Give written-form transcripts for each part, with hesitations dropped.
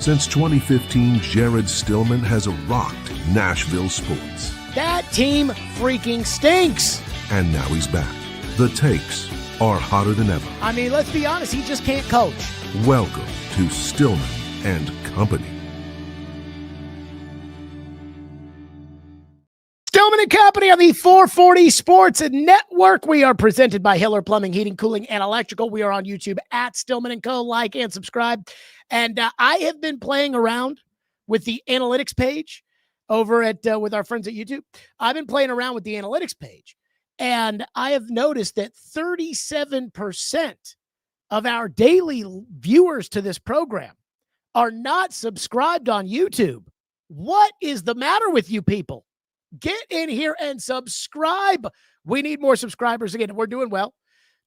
Since 2015, Jared Stillman has rocked Nashville sports. That team freaking stinks. And now he's back. The takes are hotter than ever. I mean, let's be honest, he just can't coach. Welcome to Stillman and Company. Stillman and Company on the 440 Sports Network. We are presented by Hiller Plumbing, Heating, Cooling, and Electrical. We are on YouTube at Stillman & Co. Like and subscribe. And I have been playing around with the analytics page over at with our friends at YouTube. I've been playing around with the analytics page, and I have noticed that 37% of our daily viewers to this program are not subscribed on YouTube. What is the matter with you people? Get in here and subscribe. We need more subscribers. Again, we're doing well,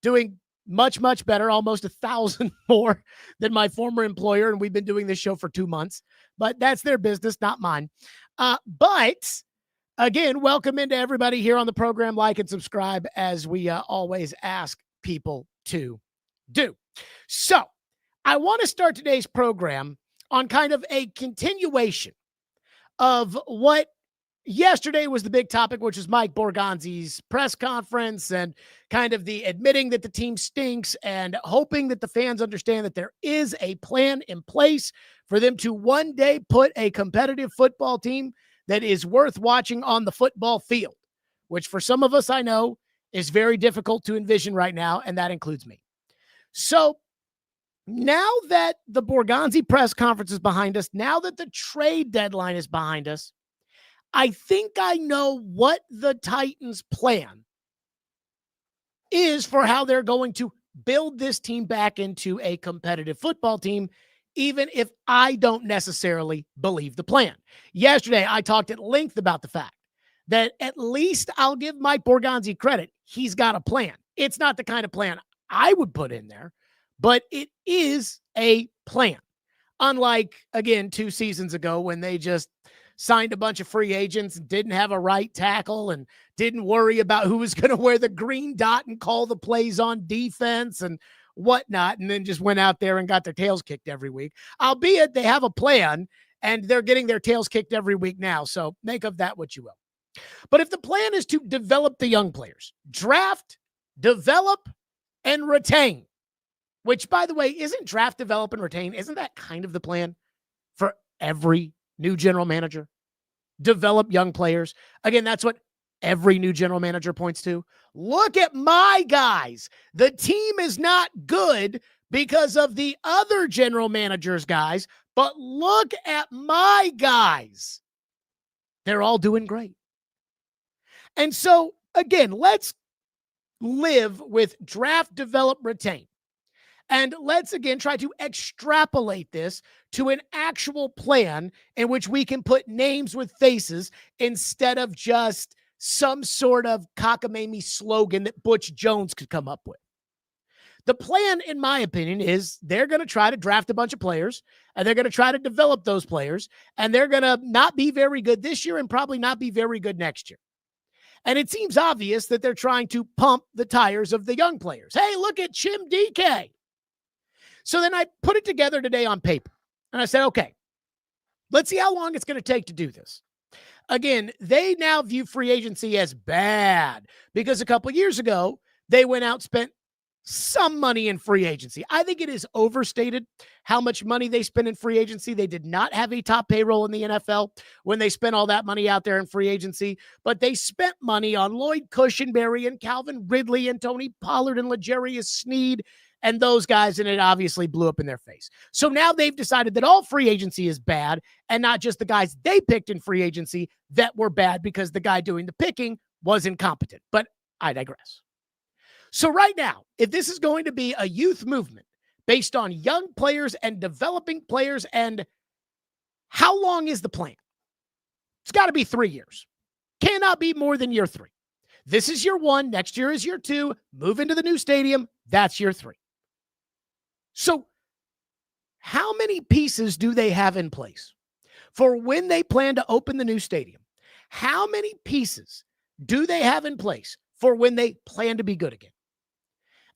doing much, much better, almost 1,000 more than my former employer. And we've been doing this show for 2 months, but that's their business, not mine. But again, welcome into everybody here on the program. Like and subscribe, as we always ask people to do. So I want to start today's program on kind of a continuation of what yesterday was the big topic, which is Mike Borgonzi's press conference and kind of the admitting that the team stinks and hoping that the fans understand that there is a plan in place for them to one day put a competitive football team that is worth watching on the football field, which for some of us, I know, is very difficult to envision right now, and that includes me. So now that the Borgonzi press conference is behind us, now that the trade deadline is behind us, I think I know what the Titans' plan is for how they're going to build this team back into a competitive football team, even if I don't necessarily believe the plan. Yesterday, I talked at length about the fact that at least I'll give Mike Borgonzi credit. He's got a plan. It's not the kind of plan I would put in there, but it is a plan. Unlike, again, 2 seasons ago when they just signed a bunch of free agents, didn't have a right tackle, and didn't worry about who was going to wear the green dot and call the plays on defense and whatnot, and then just went out there and got their tails kicked every week. Albeit they have a plan, and they're getting their tails kicked every week now, so make of that what you will. But if the plan is to develop the young players, draft, develop, and retain, which, by the way, isn't draft, develop, and retain, isn't that kind of the plan for every new general manager? Develop young players. Again, that's what every new general manager points to. Look at my guys. The team is not good because of the other general managers' guys, but look at my guys. They're all doing great. And so, again, let's live with draft, develop, retain. And let's, again, try to extrapolate this to an actual plan in which we can put names with faces instead of just some sort of cockamamie slogan that Butch Jones could come up with. The plan, in my opinion, is they're going to try to draft a bunch of players, and they're going to try to develop those players, and they're going to not be very good this year and probably not be very good next year. And it seems obvious that they're trying to pump the tires of the young players. Hey, look at Chim Dike. So then I put it together today on paper, and I said, okay, let's see how long it's going to take to do this. Again, they now view free agency as bad because a couple years ago, they went out, spent some money in free agency. I think it is overstated how much money they spent in free agency. They did not have a top payroll in the NFL when they spent all that money out there in free agency, but they spent money on Lloyd Cushenberry and Calvin Ridley and Tony Pollard and L'Jarius Sneed and those guys, and it obviously blew up in their face. So now they've decided that all free agency is bad and not just the guys they picked in free agency that were bad because the guy doing the picking was incompetent. But I digress. So right now, if this is going to be a youth movement based on young players and developing players, and how long is the plan? It's got to be 3 years. Cannot be more than year 3. This is year 1. Next year is year 2. Move into the new stadium. That's year 3. So how many pieces do they have in place for when they plan to open the new stadium? How many pieces do they have in place for when they plan to be good again?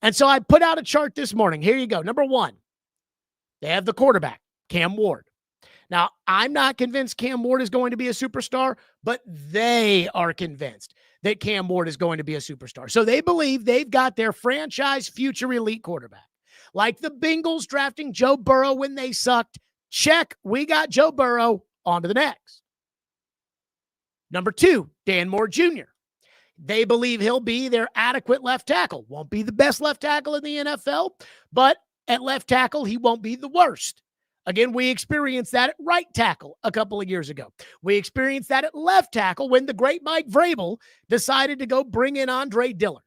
And so I put out a chart this morning. Here you go. Number 1, they have the quarterback, Cam Ward. Now, I'm not convinced Cam Ward is going to be a superstar, but they are convinced that Cam Ward is going to be a superstar. So they believe they've got their franchise future elite quarterback. Like the Bengals drafting Joe Burrow when they sucked. Check, we got Joe Burrow. On to the next. Number 2, Dan Moore Jr. They believe he'll be their adequate left tackle. Won't be the best left tackle in the NFL, but at left tackle, he won't be the worst. Again, we experienced that at right tackle a couple of years ago. We experienced that at left tackle when the great Mike Vrabel decided to go bring in Andre Dillard.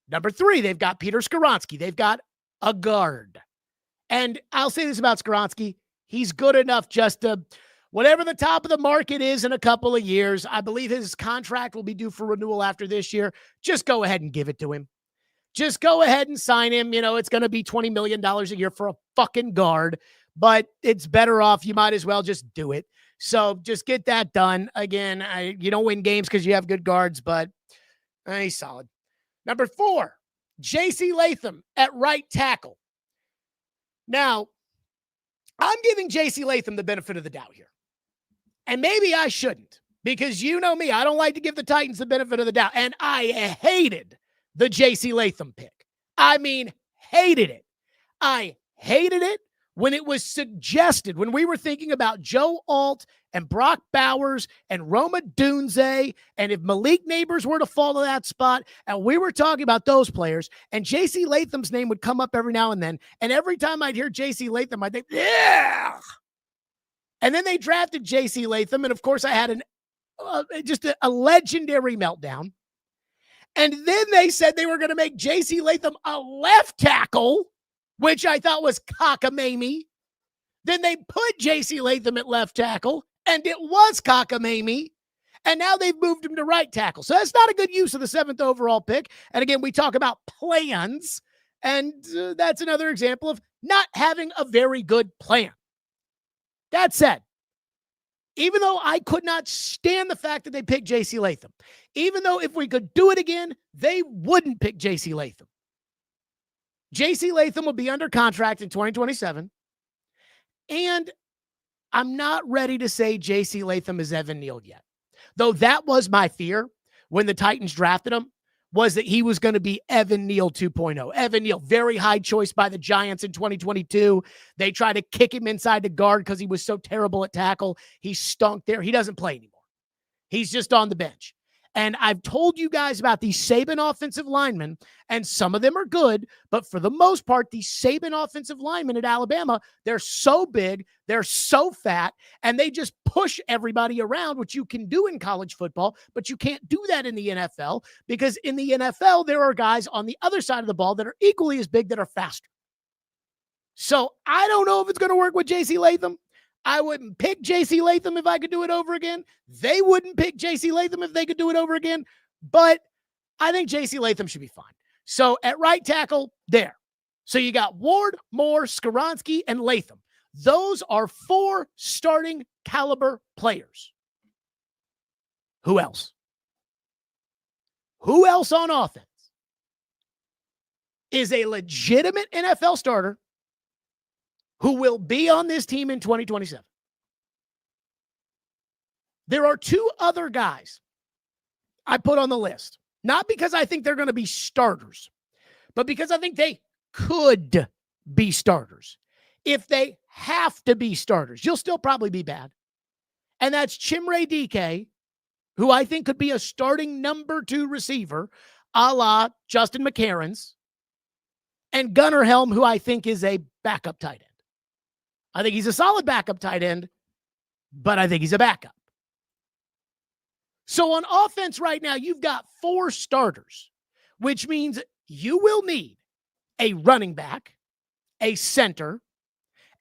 Number 3, they've got Peter Skoronski. They've got a guard. And I'll say this about Skoronski. He's good enough just to, whatever the top of the market is in a couple of years, I believe his contract will be due for renewal after this year. Just go ahead and give it to him. Just go ahead and sign him. You know, it's going to be $20 million a year for a fucking guard, but it's better off. You might as well just do it. So just get that done. Again, you don't win games because you have good guards, but he's solid. Number 4, J.C. Latham at right tackle. Now, I'm giving J.C. Latham the benefit of the doubt here. And maybe I shouldn't, because you know me, I don't like to give the Titans the benefit of the doubt. And I hated the J.C. Latham pick. I mean, hated it. I hated it when it was suggested, when we were thinking about Joe Alt and Brock Bowers and Roma Dunze, and if Malik Neighbors were to fall to that spot, and we were talking about those players, and J.C. Latham's name would come up every now and then, and every time I'd hear J.C. Latham, I'd think, yeah. And then they drafted J.C. Latham, and of course I had just a legendary meltdown. And then they said they were going to make J.C. Latham a left tackle, which I thought was cockamamie. Then they put J.C. Latham at left tackle, and it was cockamamie. And now they've moved him to right tackle. So that's not a good use of the 7th overall pick. And again, we talk about plans, and that's another example of not having a very good plan. That said, even though I could not stand the fact that they picked J.C. Latham, even though if we could do it again, they wouldn't pick J.C. Latham. J.C. Latham will be under contract in 2027. And I'm not ready to say J.C. Latham is Evan Neal yet. Though that was my fear when the Titans drafted him, was that he was going to be Evan Neal 2.0. Evan Neal, very high choice by the Giants in 2022. They tried to kick him inside the guard because he was so terrible at tackle. He stunk there. He doesn't play anymore. He's just on the bench. And I've told you guys about these Saban offensive linemen, and some of them are good, but for the most part, these Saban offensive linemen at Alabama, they're so big, they're so fat, and they just push everybody around, which you can do in college football, but you can't do that in the NFL, because in the NFL, there are guys on the other side of the ball that are equally as big that are faster. So I don't know if it's going to work with J.C. Latham. I wouldn't pick J.C. Latham if I could do it over again. They wouldn't pick J.C. Latham if they could do it over again. But I think J.C. Latham should be fine. So at right tackle, there. So you got Ward, Moore, Skoronski, and Latham. Those are 4 starting caliber players. Who else? Who else on offense is a legitimate NFL starter who will be on this team in 2027? There are 2 other guys I put on the list, not because I think they're going to be starters, but because I think they could be starters. If they have to be starters, you'll still probably be bad. And that's Chimere Dike, who I think could be a starting number 2 receiver, a la Justin McCarron's, and Gunnar Helm, who I think is a backup tight end. I think he's a solid backup tight end, but I think he's a backup. So on offense right now, you've got 4 starters, which means you will need a running back, a center,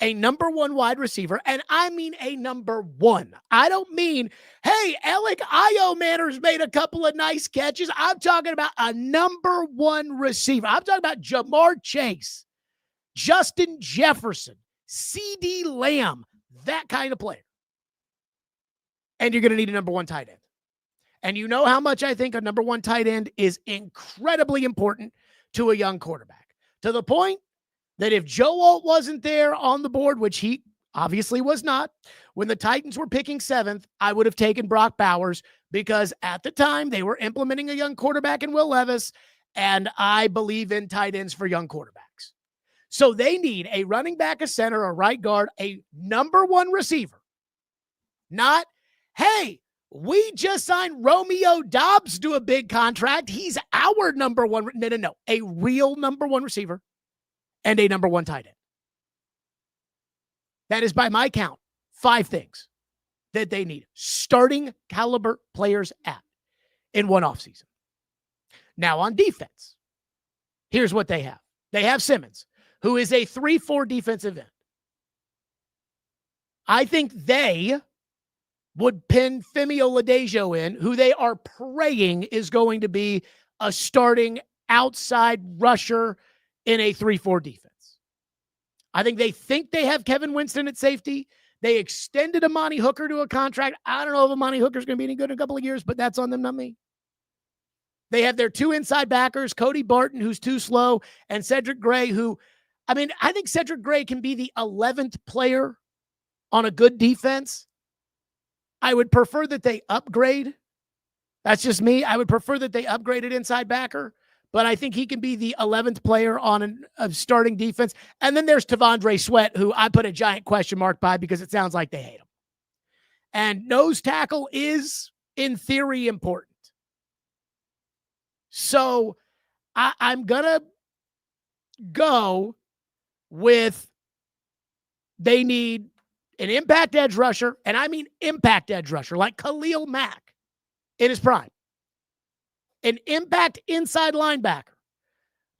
a number 1 wide receiver, and I mean a number 1. I don't mean, hey, Alec Iomanner's made a couple of nice catches. I'm talking about a number 1 receiver. I'm talking about Jamar Chase, Justin Jefferson, CD Lamb, that kind of player. And you're going to need a number 1 tight end. And you know how much I think a number 1 tight end is incredibly important to a young quarterback. To the point that if Joe Alt wasn't there on the board, which he Obviously was not. When the Titans were picking 7th, I would have taken Brock Bowers because at the time they were implementing a young quarterback in Will Levis, and I believe in tight ends for young quarterbacks. So they need a running back, a center, a right guard, a number 1 receiver. Not, hey, we just signed Romeo Doubs to a big contract. He's our number 1. No. A real number 1 receiver and a number 1 tight end. That is, by my count, 5 things that they need starting caliber players at in one offseason. Now on defense, here's what they have. They have Simmons, who is a 3-4 defensive end. I think they would pin Femi Oladejo in, who they are praying is going to be a starting outside rusher in a 3-4 defense. I think they have Kevin Winston at safety. They extended Amani Hooker to a contract. I don't know if Amani Hooker's going to be any good in a couple of years, but that's on them, not me. They have their 2 inside backers, Cody Barton, who's too slow, and Cedric Gray, who, I think Cedric Gray can be the 11th player on a good defense. I would prefer that they upgrade. That's just me. I would prefer that they upgraded inside backer, but I think he can be the 11th player on a starting defense. And then there's Tavondre Sweat, who I put a giant question mark by because it sounds like they hate him. And nose tackle is, in theory, important. So I'm going to go with they need an impact edge rusher, and I mean impact edge rusher, like Khalil Mack in his prime. An impact inside linebacker.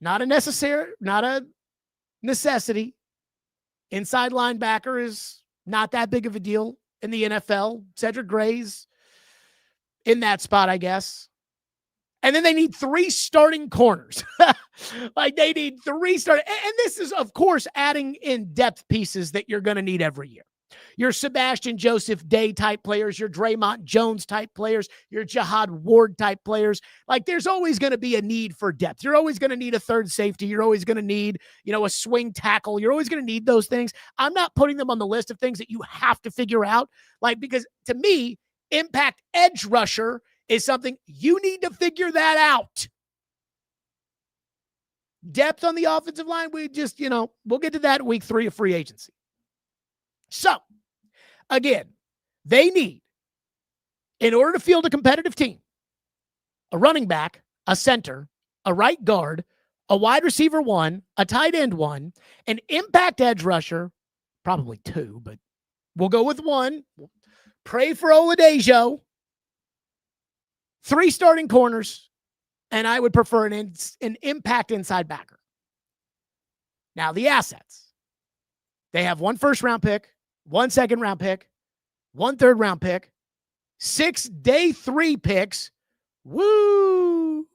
Not a necessity. Inside linebacker is not that big of a deal in the NFL. Cedric Gray's in that spot, I guess. And then they need 3 starting corners. Like they need 3 starting. And this is, of course, adding in depth pieces that you're going to need every year. Your Sebastian Joseph Day type players, your Draymond Jones type players, your Jihad Ward type players. Like there's always going to be a need for depth. You're always going to need a third safety. You're always going to need, a swing tackle. You're always going to need those things. I'm not putting them on the list of things that you have to figure out. Because to me, impact edge rusher is something you need to figure that out. Depth on the offensive line, we just, we'll get to that in week 3 of free agency. So, again, they need, in order to field a competitive team, a running back, a center, a right guard, a wide receiver 1, a tight end 1, an impact edge rusher, probably 2, but we'll go with 1. Pray for Oladejo. 3 starting corners, and I would prefer an impact inside backer. Now, the assets. They have 1 first-round pick, 1 second-round pick, 1 third-round pick, 6 day 3 picks, woo,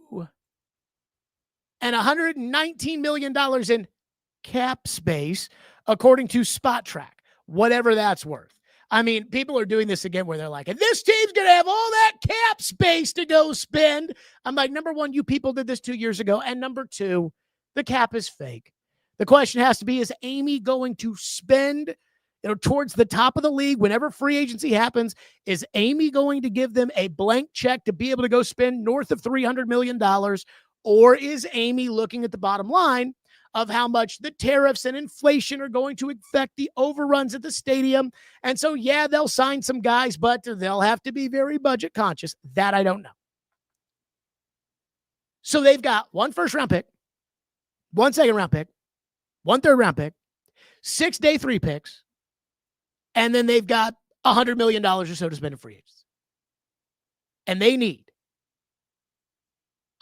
and $119 million in cap space, according to Spot Track, whatever that's worth. People are doing this again where they're like, and this team's going to have all that cap space to go spend. I'm like, number 1, you people did this 2 years ago. And number 2, the cap is fake. The question has to be, is Amy going to spend towards the top of the league whenever free agency happens? Is Amy going to give them a blank check to be able to go spend north of $300 million? Or is Amy looking at the bottom line of how much the tariffs and inflation are going to affect the overruns at the stadium? And so, yeah, they'll sign some guys, but they'll have to be very budget conscious. That I don't know. So they've got 1 first-round pick, 1 second-round pick, 1 third-round pick, 6 day 3 picks, and then they've got $100 million or so to spend in free agents. And they need,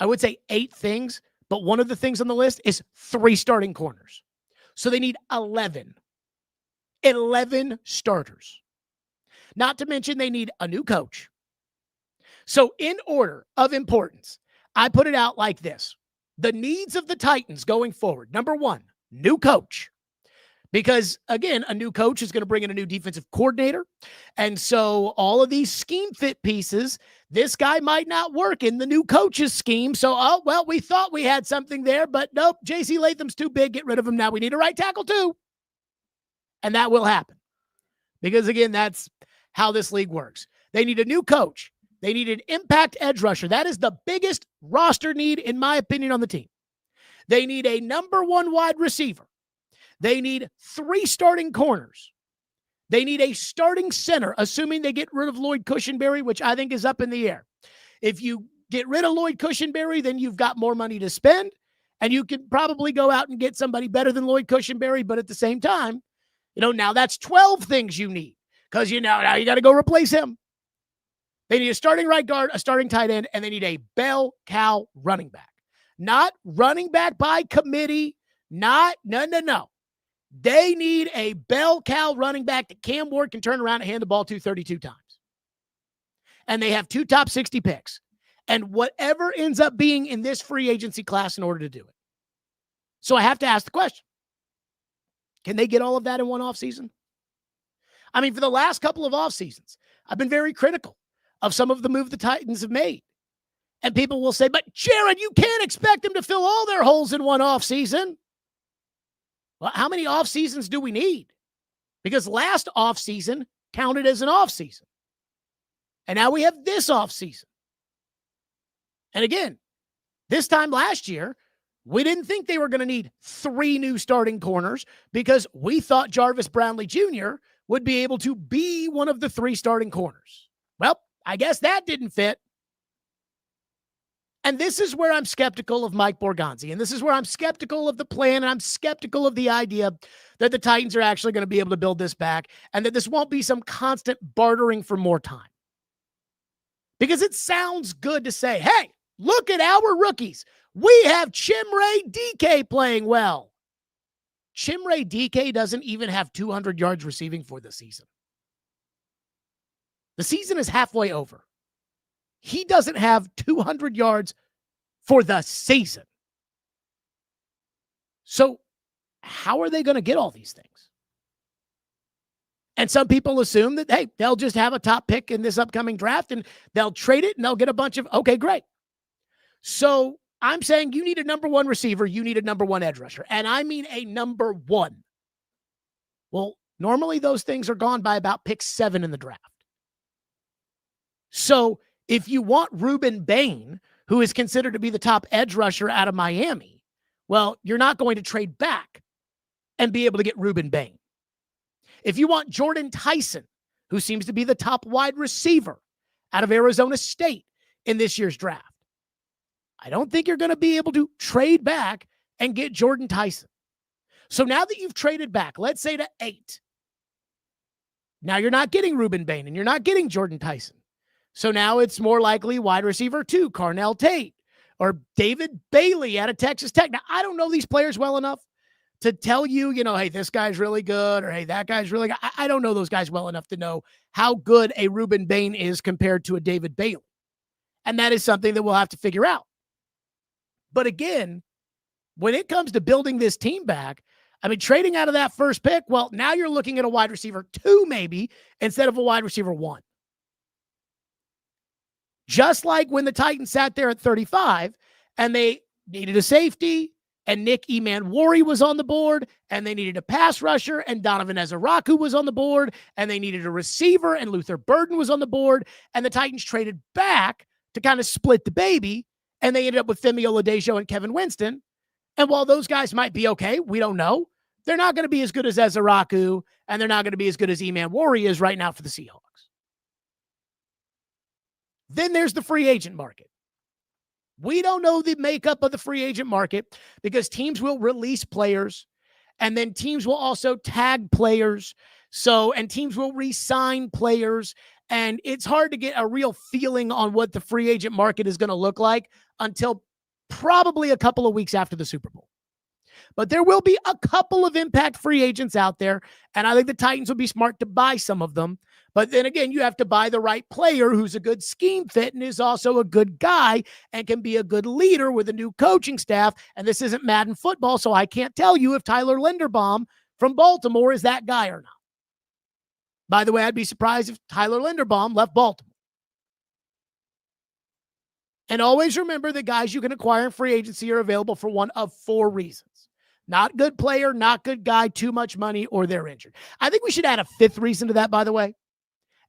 I would say, 8 things. But one of the things on the list is 3 starting corners. So they need 11 starters. Not to mention they need a new coach. So in order of importance, I put it out like this. The needs of the Titans going forward. Number 1, new coach. Because, again, a new coach is going to bring in a new defensive coordinator. And so all of these scheme fit pieces, this guy might not work in the new coach's scheme. So, we thought we had something there, but nope, J.C. Latham's too big. Get rid of him now. We need a right tackle too. And that will happen. Because, again, that's how this league works. They need a new coach. They need an impact edge rusher. That is the biggest roster need, in my opinion, on the team. They need a number one wide receiver. They need 3 starting corners. They need a starting center, assuming they get rid of Lloyd Cushenberry, which I think is up in the air. If you get rid of Lloyd Cushenberry, then you've got more money to spend, and you can probably go out and get somebody better than Lloyd Cushenberry, but at the same time, now that's 12 things you need, because now you got to go replace him. They need a starting right guard, a starting tight end, and they need a bell cow running back. Not running back by committee, no. They need a bell cow running back that Cam Ward can turn around and hand the ball to 32 times. And they have 2 top 60 picks. And whatever ends up being in this free agency class in order to do it. So I have to ask the question. Can they get all of that in one offseason? I mean, for the last couple of offseasons, I've been very critical of some of the move the Titans have made. And people will say, but Jared, you can't expect them to fill all their holes in one offseason. Well, how many off seasons do we need? Because last off season counted as an off season. And now we have this off season. And again, this time last year, we didn't think they were going to need 3 new starting corners because we thought Jarvis Brownlee Jr. would be able to be one of the 3 starting corners. Well, I guess that didn't fit. And this is where I'm skeptical of Mike Borgonzi. And this is where I'm skeptical of the plan. And I'm skeptical of the idea that the Titans are actually going to be able to build this back and that this won't be some constant bartering for more time. Because it sounds good to say, hey, look at our rookies. We have Chimere Dike playing well. Chimere Dike doesn't even have 200 yards receiving for the season. The season is halfway over. He doesn't have 200 yards for the season. So how are they going to get all these things? And some people assume that, hey, they'll just have a top pick in this upcoming draft and they'll trade it and they'll get a bunch of, okay, great. So I'm saying you need a number 1 receiver. You need a number 1 edge rusher. And I mean a number 1. Well, normally those things are gone by about pick 7 in the draft. So if you want Ruben Bain, who is considered to be the top edge rusher out of Miami, well, you're not going to trade back and be able to get Ruben Bain. If you want Jordan Tyson, who seems to be the top wide receiver out of Arizona State in this year's draft, I don't think you're going to be able to trade back and get Jordan Tyson. So now that you've traded back, let's say to 8, now you're not getting Ruben Bain and you're not getting Jordan Tyson. So now it's more likely wide receiver 2, Carnell Tate, or David Bailey out of Texas Tech. Now, I don't know these players well enough to tell you, hey, this guy's really good, or hey, that guy's really good. I don't know those guys well enough to know how good a Ruben Bain is compared to a David Bailey. And that is something that we'll have to figure out. But again, when it comes to building this team back, I mean, trading out of that first pick, well, now you're looking at a wide receiver 2 maybe instead of a wide receiver 1. Just like when the Titans sat there at 35 and they needed a safety and Nick Emanwari was on the board and they needed a pass rusher and Donovan Ezaraku was on the board and they needed a receiver and Luther Burden was on the board and the Titans traded back to kind of split the baby and they ended up with Femi Oladejo and Kevin Winston. And while those guys might be okay, we don't know, they're not going to be as good as Ezaraku and they're not going to be as good as Emanwari is right now for the Seahawks. Then there's the free agent market. We don't know the makeup of the free agent market because teams will release players and then teams will also tag players. And teams will re-sign players. And it's hard to get a real feeling on what the free agent market is going to look like until probably a couple of weeks after the Super Bowl. But there will be a couple of impact free agents out there. And I think the Titans will be smart to buy some of them. But then again, you have to buy the right player who's a good scheme fit and is also a good guy and can be a good leader with a new coaching staff. And this isn't Madden football, so I can't tell you if Tyler Linderbaum from Baltimore is that guy or not. By the way, I'd be surprised if Tyler Linderbaum left Baltimore. And always remember the guys you can acquire in free agency are available for one of 4 reasons. Not good player, not good guy, too much money, or they're injured. I think we should add a fifth reason to that, by the way,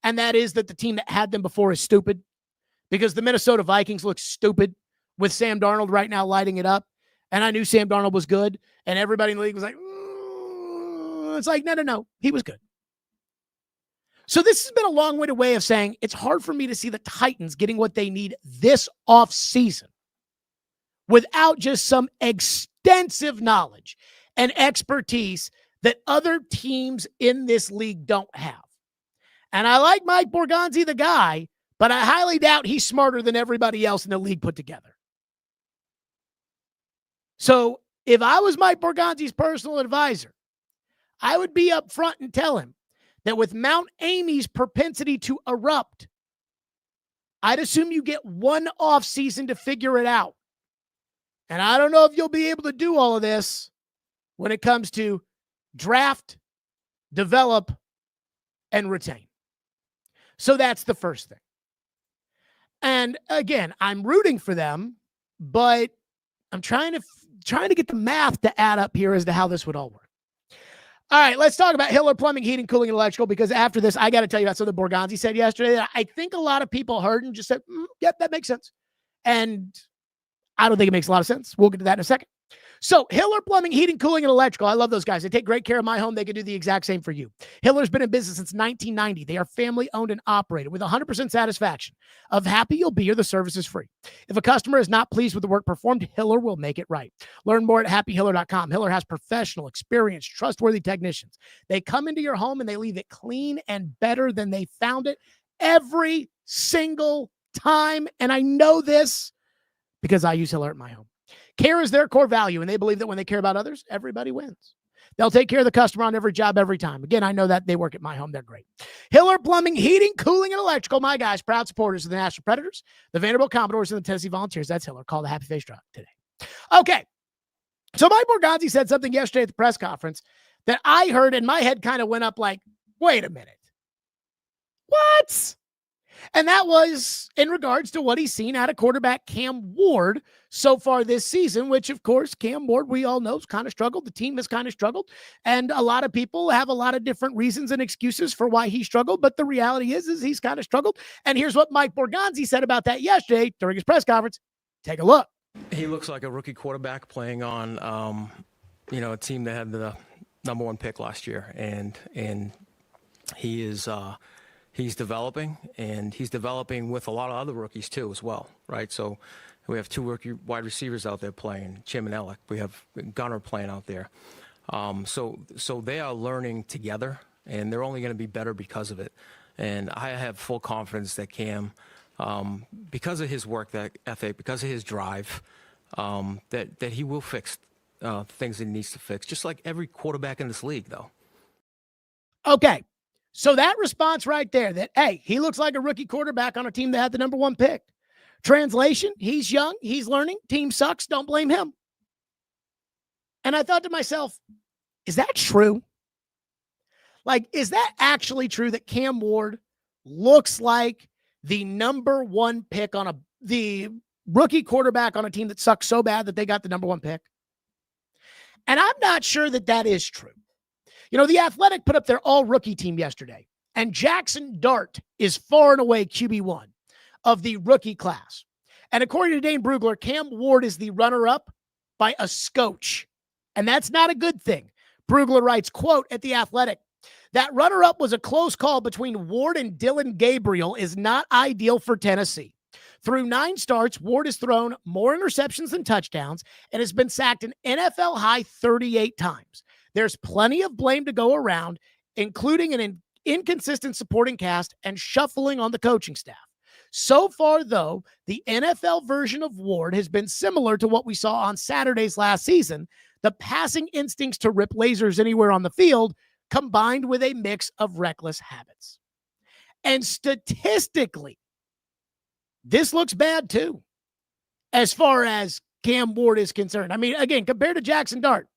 and that is that the team that had them before is stupid, because the Minnesota Vikings look stupid with Sam Darnold right now lighting it up, and I knew Sam Darnold was good, and everybody in the league was like, it's like, no, he was good. So this has been a long-winded way of saying it's hard for me to see the Titans getting what they need this offseason without just some extensive knowledge and expertise that other teams in this league don't have. And I like Mike Borgonzi, the guy, but I highly doubt he's smarter than everybody else in the league put together. So if I was Mike Borgonzi's personal advisor, I would be up front and tell him that with Mount Amy's propensity to erupt, I'd assume you get one off season to figure it out. And I don't know if you'll be able to do all of this when it comes to draft, develop, and retain. So that's the first thing. And again, I'm rooting for them, but I'm trying to get the math to add up here as to how this would all work. All right, let's talk about Hiller Plumbing, Heating, Cooling, and Electrical, because after this, I got to tell you about something Borgonzi said yesterday that I think a lot of people heard and just said, yep, that makes sense. And I don't think it makes a lot of sense. We'll get to that in a second. So Hiller Plumbing, Heating, Cooling, and Electrical. I love those guys. They take great care of my home. They can do the exact same for you. Hiller's been in business since 1990. They are family owned and operated with 100% satisfaction. Of happy you'll be or the service is free. If a customer is not pleased with the work performed, Hiller will make it right. Learn more at happyhiller.com. Hiller has professional, experienced, trustworthy technicians. They come into your home and they leave it clean and better than they found it every single time. And I know this because I use Hiller at my home. Care is their core value, and they believe that when they care about others, everybody wins. They'll take care of the customer on every job, every time. Again, I know that they work at my home. They're great. Hiller Plumbing, Heating, Cooling, and Electrical. My guys, proud supporters of the National Predators, the Vanderbilt Commodores, and the Tennessee Volunteers. That's Hiller. Call the Happy Face Truck today. Okay. So Mike Borgonzi said something yesterday at the press conference that I heard, and my head kind of went up like, wait a minute. What? And that was in regards to what he's seen out of quarterback Cam Ward so far this season, which, of course, Cam Ward, we all know, has kind of struggled. The team has kind of struggled. And a lot of people have a lot of different reasons and excuses for why he struggled. But the reality is he's kind of struggled. And here's what Mike Borgonzi said about that yesterday during his press conference. Take a look. He looks like a rookie quarterback playing on, a team that had the number one pick last year. And he is he's developing, and he's developing with a lot of other rookies too as well, right? So we have two rookie wide receivers out there playing, Chim and Alec. We have Gunner playing out there. So they are learning together, and they're only going to be better because of it. And I have full confidence that Cam, because of his work ethic, because of his drive, that he will fix things that he needs to fix, just like every quarterback in this league, though. Okay. So that response right there that, hey, he looks like a rookie quarterback on a team that had the number one pick. Translation, he's young, he's learning, team sucks, don't blame him. And I thought to myself, is that true? Like, is that actually true that Cam Ward looks like the number one pick on the rookie quarterback on a team that sucks so bad that they got the number one pick? And I'm not sure that that is true. You know, the Athletic put up their all-rookie team yesterday, and Jaxson Dart is far and away QB1 of the rookie class. And according to Dane Brugler, Cam Ward is the runner-up by a scotch. And that's not a good thing. Brugler writes, quote, at the Athletic, that runner-up was a close call between Ward and Dylan Gabriel is not ideal for Tennessee. Through 9 starts, Ward has thrown more interceptions than touchdowns and has been sacked an NFL-high 38 times. There's plenty of blame to go around, including an inconsistent supporting cast and shuffling on the coaching staff. So far, though, the NFL version of Ward has been similar to what we saw on Saturday's last season, the passing instincts to rip lasers anywhere on the field, combined with a mix of reckless habits. And statistically, this looks bad, too, as far as Cam Ward is concerned. I mean, again, compared to Jaxson Dart,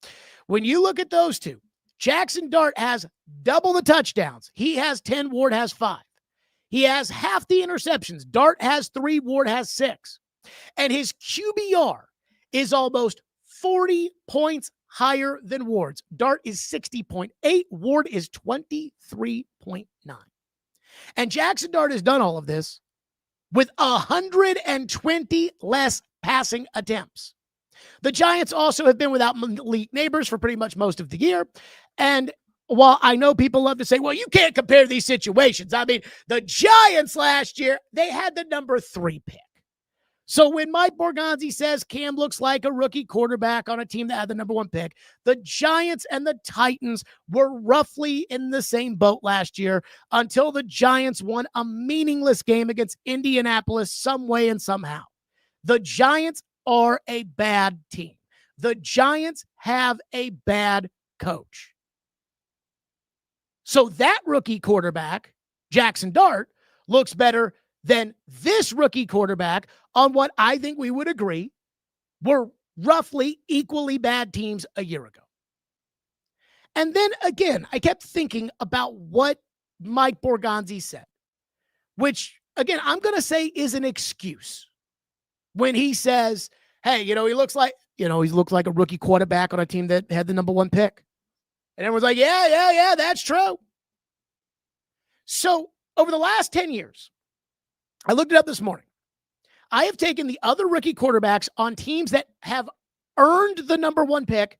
when you look at those two, Jaxson Dart has double the touchdowns. He has 10, Ward has 5. He has half the interceptions. Dart has 3, Ward has 6. And his QBR is almost 40 points higher than Ward's. Dart is 60.8. Ward is 23.9. And Jaxson Dart has done all of this with 120 less passing attempts. The Giants also have been without Malik Neighbors for pretty much most of the year. And while I know people love to say, well, you can't compare these situations. I mean, the Giants last year, they had the number 3 pick. So when Mike Borgonzi says Cam looks like a rookie quarterback on a team that had the number 1 pick, the Giants and the Titans were roughly in the same boat last year until the Giants won a meaningless game against Indianapolis some way and somehow. The Giants are a bad team. The Giants have a bad coach. So that rookie quarterback, Jaxson Dart, looks better than this rookie quarterback on what I think we would agree were roughly equally bad teams a year ago. And then again, I kept thinking about what Mike Borgonzi said, which again, I'm going to say is an excuse when he says, hey, he looks like a rookie quarterback on a team that had the number 1 pick. And everyone's like, yeah, that's true. So over the last 10 years, I looked it up this morning. I have taken the other rookie quarterbacks on teams that have earned the number 1 pick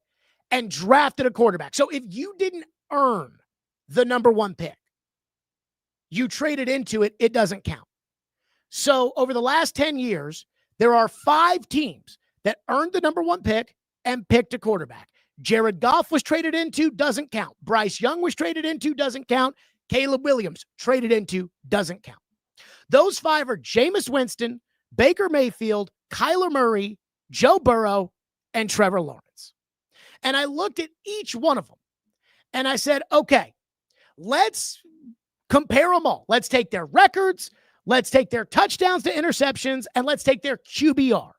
and drafted a quarterback. So if you didn't earn the number 1 pick, you traded into it, it doesn't count. So over the last 10 years, there are 5 teams that earned the number 1 pick and picked a quarterback. Jared Goff was traded into, doesn't count. Bryce Young was traded into, doesn't count. Caleb Williams traded into, doesn't count. Those 5 are Jameis Winston, Baker Mayfield, Kyler Murray, Joe Burrow, and Trevor Lawrence. And I looked at each one of them, and I said, okay, let's compare them all. Let's take their records, let's take their touchdowns to interceptions, and let's take their QBR.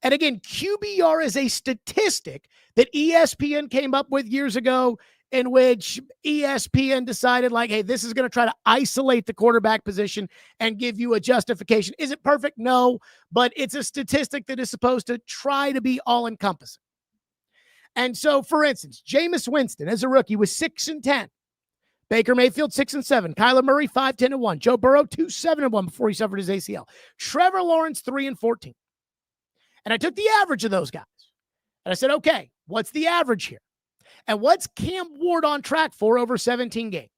And again, QBR is a statistic that ESPN came up with years ago, in which ESPN decided, like, hey, this is going to try to isolate the quarterback position and give you a justification. Is it perfect? No, but it's a statistic that is supposed to try to be all-encompassing. And so, for instance, Jameis Winston as a rookie was 6-10. Baker Mayfield 6-7. Kyler Murray 5-10-1. Joe Burrow 2-7-1 before he suffered his ACL. Trevor Lawrence 3-14. And I took the average of those guys. And I said, okay, what's the average here? And what's Cam Ward on track for over 17 games?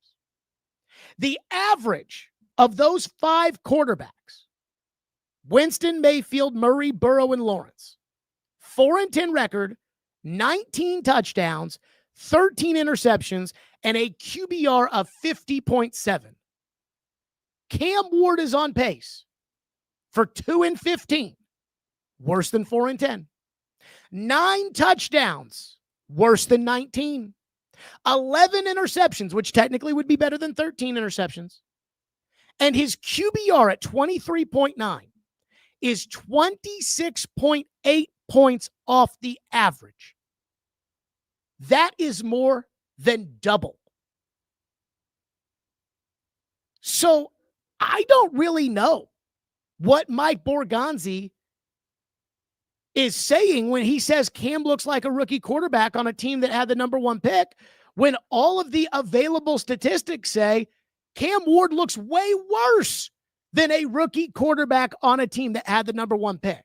The average of those 5 quarterbacks, Winston, Mayfield, Murray, Burrow, and Lawrence, 4-10 record, 19 touchdowns, 13 interceptions, and a QBR of 50.7. Cam Ward is on pace for 2-15, worse than 4-10. 9 touchdowns, worse than 19. 11 interceptions, which technically would be better than 13 interceptions. And his QBR at 23.9 is 26.8 points off the average. That is more than double. So I don't really know what Mike Borgonzi is saying when he says Cam looks like a rookie quarterback on a team that had the number 1 pick, when all of the available statistics say Cam Ward looks way worse than a rookie quarterback on a team that had the number 1 pick.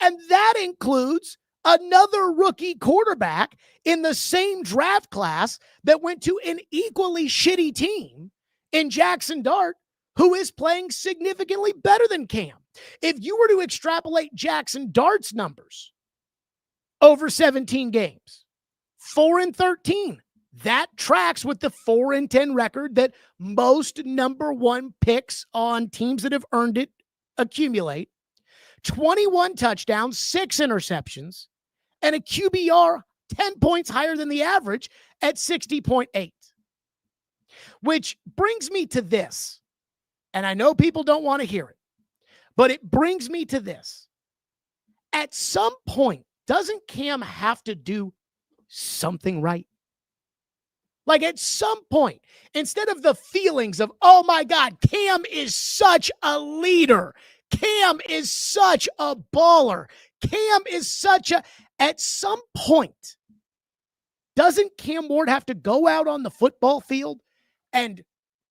And that includes another rookie quarterback in the same draft class that went to an equally shitty team in Jaxson Dart, who is playing significantly better than Cam. If you were to extrapolate Jaxson Dart's numbers over 17 games, 4-13, that tracks with the 4-10 record that most number 1 picks on teams that have earned it accumulate. 21 touchdowns, 6 interceptions, and a QBR 10 points higher than the average at 60.8. Which brings me to this, and I know people don't want to hear it, but it brings me to this. At some point, doesn't Cam have to do something right? Like at some point, instead of the feelings of, oh my God, Cam is such a leader. Cam is such a baller. Cam is such a, At some point, doesn't Cam Ward have to go out on the football field and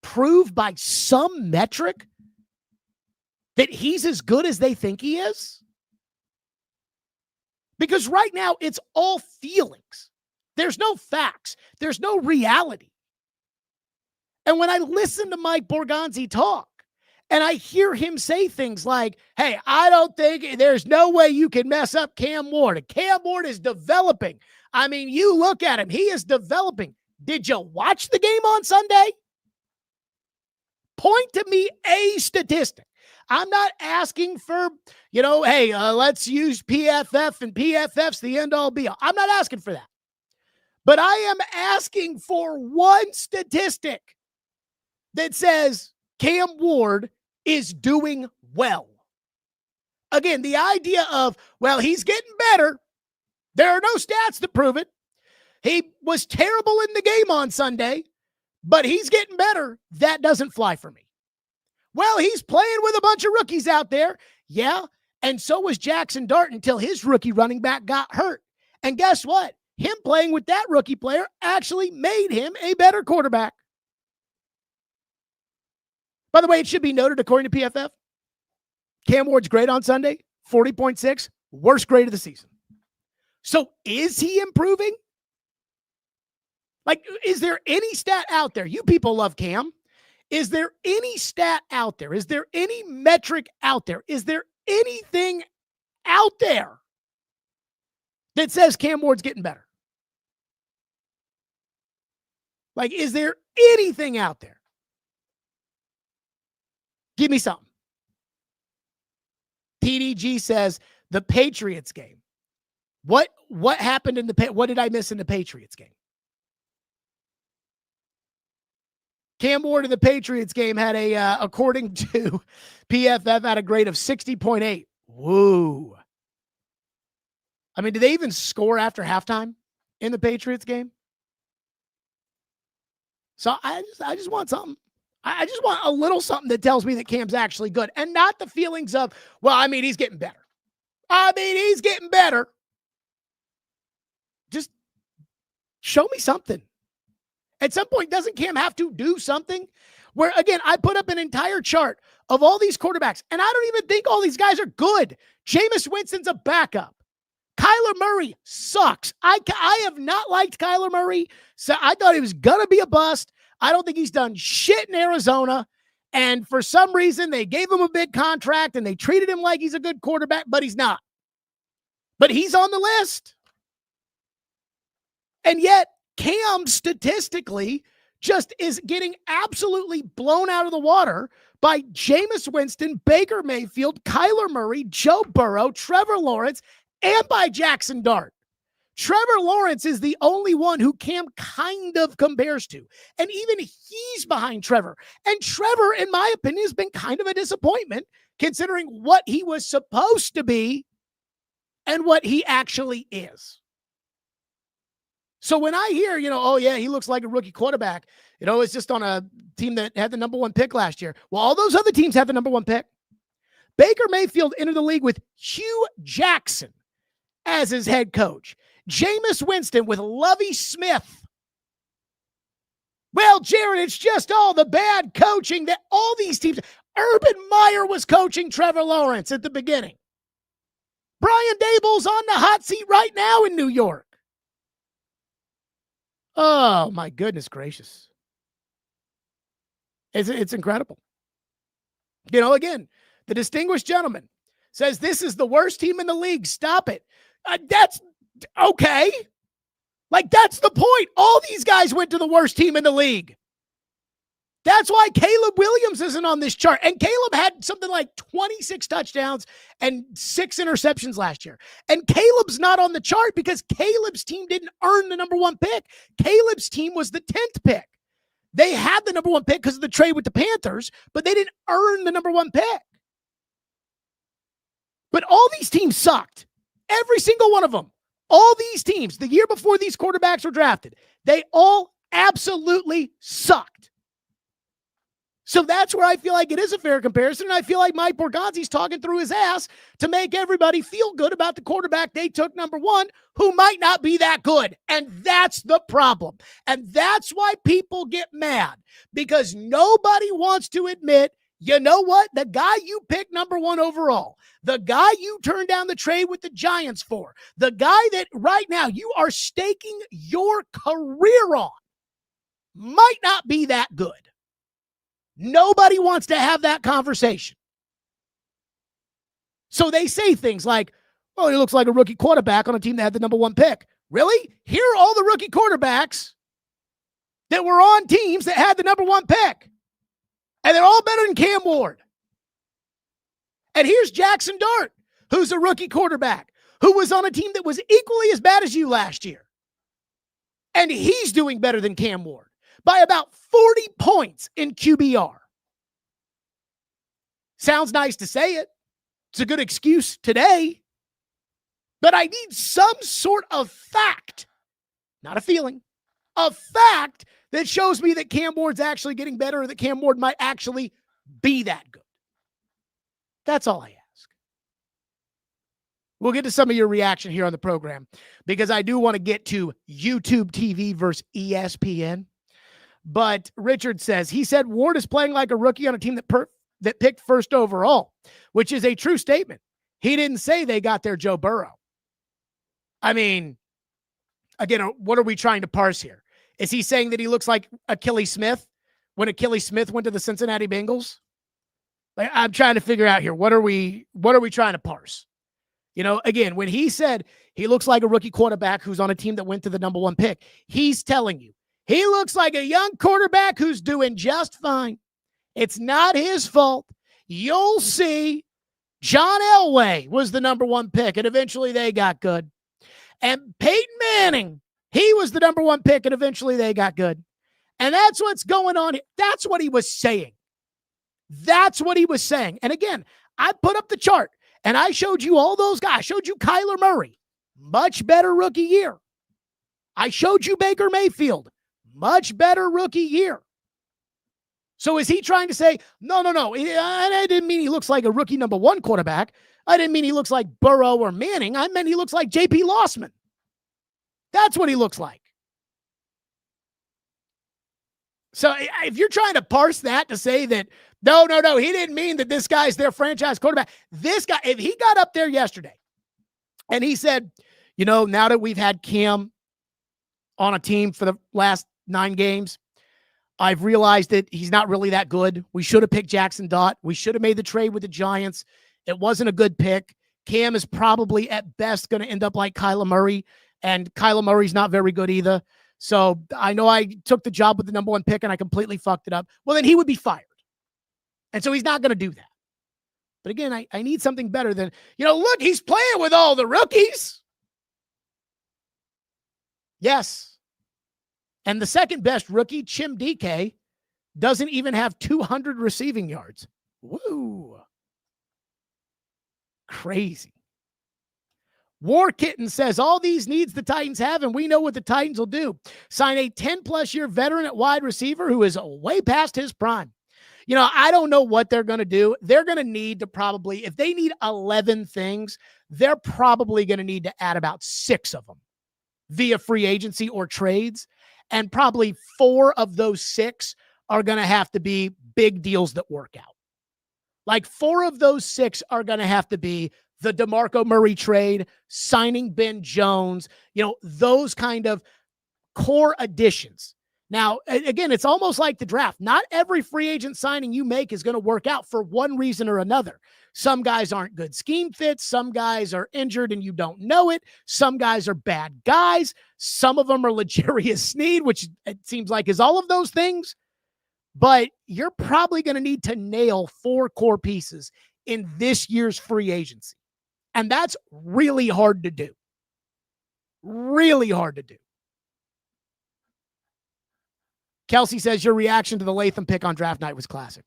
prove by some metric that he's as good as they think he is? Because right now, it's all feelings. There's no facts. There's no reality. And when I listen to Mike Borgonzi talk, and I hear him say things like, hey, I don't think there's no way you can mess up Cam Ward. And Cam Ward is developing. I mean, you look at him. He is developing. Did you watch the game on Sunday? Point to me a statistic. I'm not asking for, hey, let's use PFF, and PFF's the end-all be-all. I'm not asking for that. But I am asking for one statistic that says Cam Ward is doing well. Again, the idea of, well, he's getting better. There are no stats to prove it. He was terrible in the game on Sunday, but he's getting better. That doesn't fly for me. Well, he's playing with a bunch of rookies out there. Yeah, and so was Jaxson Dart until his rookie running back got hurt. And guess what? Him playing with that rookie player actually made him a better quarterback. By the way, it should be noted, according to PFF, Cam Ward's grade on Sunday, 40.6, worst grade of the season. So is he improving? Like, is there any stat out there? You people love Cam. Is there any stat out there? Is there any metric out there? Is there anything out there that says Cam Ward's getting better? Like, is there anything out there? Give me something. TDG says the Patriots game. What happened in what did I miss in the Patriots game? Cam Ward in the Patriots game had according to PFF, had a grade of 60.8. Woo. I mean, did they even score after halftime in the Patriots game? So I just want something. I just want a little something that tells me that Cam's actually good, and not the feelings of, well, I mean, he's getting better. He's getting better. Just show me something. At some point, doesn't Cam have to do something? Where, again, I put up an entire chart of all these quarterbacks, and I don't even think all these guys are good. Jameis Winston's a backup. Kyler Murray sucks. I have not liked Kyler Murray. So I thought he was going to be a bust. I don't think he's done shit in Arizona. And for some reason, they gave him a big contract and they treated him like he's a good quarterback, but he's not. But he's on the list. And yet, Cam statistically just is getting absolutely blown out of the water by Jameis Winston, Baker Mayfield, Kyler Murray, Joe Burrow, Trevor Lawrence, and by Jaxson Dart. Trevor Lawrence is the only one who Cam kind of compares to. And even he's behind Trevor. And Trevor, in my opinion, has been kind of a disappointment considering what he was supposed to be and what he actually is. So when I hear, oh yeah, he looks like a rookie quarterback, it's just on a team that had the number one pick last year. Well, all those other teams had the number one pick. Baker Mayfield entered the league with Hugh Jackson as his head coach. Jameis Winston with Lovie Smith. Well, Jared, it's just all the bad coaching that all these teams. Urban Meyer was coaching Trevor Lawrence at the beginning. Brian Daboll's on the hot seat right now in New York. Oh, my goodness gracious. It's incredible. Again, the distinguished gentleman says this is the worst team in the league. Stop it. That's okay. Like, that's the point. All these guys went to the worst team in the league. That's why Caleb Williams isn't on this chart. And Caleb had something like 26 touchdowns and 6 interceptions last year. And Caleb's not on the chart because Caleb's team didn't earn the number one pick. Caleb's team was the 10th pick. They had the number one pick because of the trade with the Panthers, but they didn't earn the number one pick. But all these teams sucked. Every single one of them. All these teams, the year before these quarterbacks were drafted, they all absolutely sucked. So that's where I feel like it is a fair comparison. And I feel like Mike Borgonzi's talking through his ass to make everybody feel good about the quarterback they took number one, who might not be that good. And that's the problem. And that's why people get mad, because nobody wants to admit, you know what? The guy you picked number one overall, the guy you turned down the trade with the Giants for, the guy that right now you are staking your career on, might not be that good. Nobody wants to have that conversation. So they say things like, well, he looks like a rookie quarterback on a team that had the number one pick. Really? Here are all the rookie quarterbacks that were on teams that had the number one pick. And they're all better than Cam Ward. And here's Jaxson Dart, who's a rookie quarterback, who was on a team that was equally as bad as you last year. And he's doing better than Cam Ward by about 40 points in QBR. Sounds nice to say it. It's a good excuse today. But I need some sort of fact, not a feeling, a fact that shows me that Cam Ward's actually getting better, or that Cam Ward might actually be that good. That's all I ask. We'll get to some of your reaction here on the program, because I do want to get to YouTube TV versus ESPN. But Richard says, he said Ward is playing like a rookie on a team that picked first overall, which is a true statement. He didn't say they got their Joe Burrow. I mean, again, what are we trying to parse here? Is he saying that he looks like Achilles Smith when Achilles Smith went to the Cincinnati Bengals? Like, I'm trying to figure out here. What are we trying to parse? You know, again, when he said he looks like a rookie quarterback who's on a team that went to the number one pick, he's telling you he looks like a young quarterback who's doing just fine. It's not his fault. You'll see. John Elway was the number one pick, and eventually they got good. And Peyton Manning, he was the number one pick, and eventually they got good. And that's what's going on here. That's what he was saying. That's what he was saying. And again, I put up the chart, and I showed you all those guys. I showed you Kyler Murray, much better rookie year. I showed you Baker Mayfield, much better rookie year. So is he trying to say, no, I didn't mean he looks like a rookie number one quarterback. I didn't mean he looks like Burrow or Manning. I meant he looks like J.P. Lossman. That's what he looks like. So if you're trying to parse that to say that, no, he didn't mean that this guy's their franchise quarterback. This guy, if he got up there yesterday and he said, you know, now that we've had Cam on a team for the last 9 games, I've realized that he's not really that good. We should have picked Jaxson Dart. We should have made the trade with the Giants. It wasn't a good pick. Cam is probably at best going to end up like Kyler Murray, and Kyler Murray's not very good either. So I know I took the job with the number one pick and I completely fucked it up. Well, then he would be fired. And so he's not going to do that. But again, I need something better than, you know, look, he's playing with all the rookies. Yes. And the second best rookie, Dike, doesn't even have 200 receiving yards. Woo. Crazy. War Kitten says, all these needs the Titans have, and we know what the Titans will do. Sign a 10-plus year veteran at wide receiver who is way past his prime. You know, I don't know what they're going to do. They're going to need to probably, if they need 11 things, they're probably going to need to add about 6 of them via free agency or trades. And probably 4 of those 6 are going to have to be big deals that work out. Like 4 of those 6 are going to have to be the DeMarco Murray trade, signing Ben Jones, you know, those kind of core additions. Now, again, it's almost like the draft. Not every free agent signing you make is going to work out for one reason or another. Some guys aren't good scheme fits. Some guys are injured and you don't know it. Some guys are bad guys. Some of them are L'Jarius Sneed, which it seems like is all of those things. But you're probably going to need to nail 4 core pieces in this year's free agency. And that's really hard to do. Really hard to do. Kelsey says your reaction to the Latham pick on draft night was classic.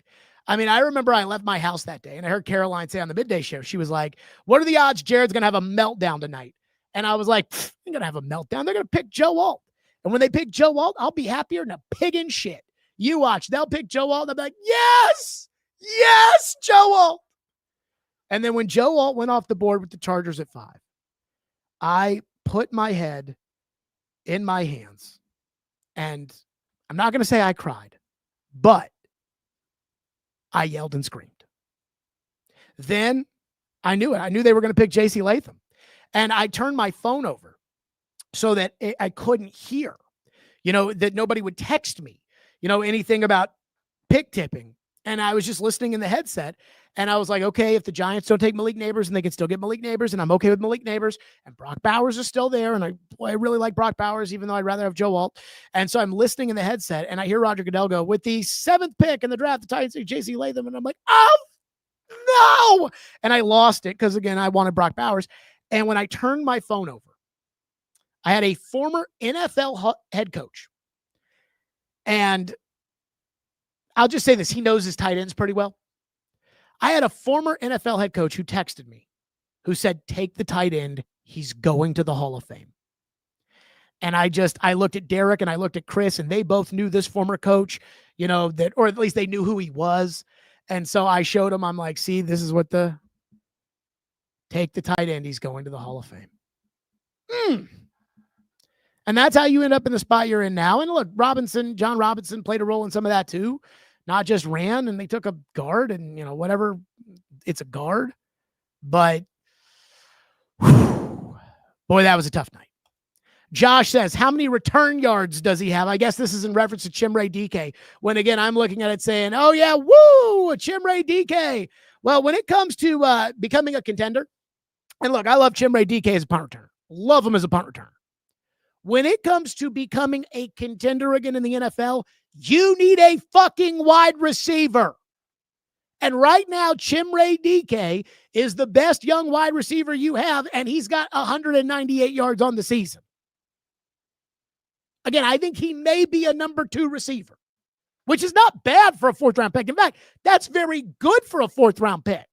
I mean, I remember I left my house that day and I heard Caroline say on the midday show, she was like, what are the odds Jared's going to have a meltdown tonight? And I was like, they're going to have a meltdown. They're going to pick Joe Alt. And when they pick Joe Alt, I'll be happier than a pig in shit You watch. They'll pick Joe Alt. They'll be like, yes, Joe Alt. And then when Joe Alt went off the board with the Chargers at 5, I put my head in my hands. And I'm not going to say I cried, but I yelled and screamed. Then I knew it. I knew they were going to pick J.C. Latham. And I turned my phone over so that I couldn't hear, that nobody would text me, anything about pick tipping. And I was just listening in the headset. And I was like, okay, if the Giants don't take Malik Neighbors, and they can still get Malik Neighbors, and I'm okay with Malik Neighbors, and Brock Bowers is still there. And I really like Brock Bowers, even though I'd rather have Joe Alt. And so I'm listening in the headset, and I hear Roger Goodell go, with the 7th pick in the draft, the Titans take J.C. Latham. And I'm like, oh, no. And I lost it because, again, I wanted Brock Bowers. And when I turned my phone over, I had a former NFL head coach. And I'll just say this. He knows his tight ends pretty well. I had a former NFL head coach who texted me, who said, take the tight end. He's going to the Hall of Fame. And I looked at Derek and I looked at Chris, and they both knew this former coach, that, or at least they knew who he was. And so I showed him, I'm like, see, this is what take the tight end. He's going to the Hall of Fame. And that's how you end up in the spot you're in now. And look, John Robinson played a role in some of that too. Not just ran, and they took a guard and, whatever, it's a guard. But, boy, that was a tough night. Josh says, how many return yards does he have? I guess this is in reference to Chimere Dike. When, again, I'm looking at it saying, oh, yeah, woo, Chimere Dike. Well, when it comes to becoming a contender, and look, I love Chimere Dike as a punt returner. Love him as a punt returner. When it comes to becoming a contender again in the NFL, you need a fucking wide receiver. And right now, Chimere Dike is the best young wide receiver you have, and he's got 198 yards on the season. Again, I think he may be a number 2 receiver, which is not bad for a 4th-round pick. In fact, that's very good for a 4th-round pick.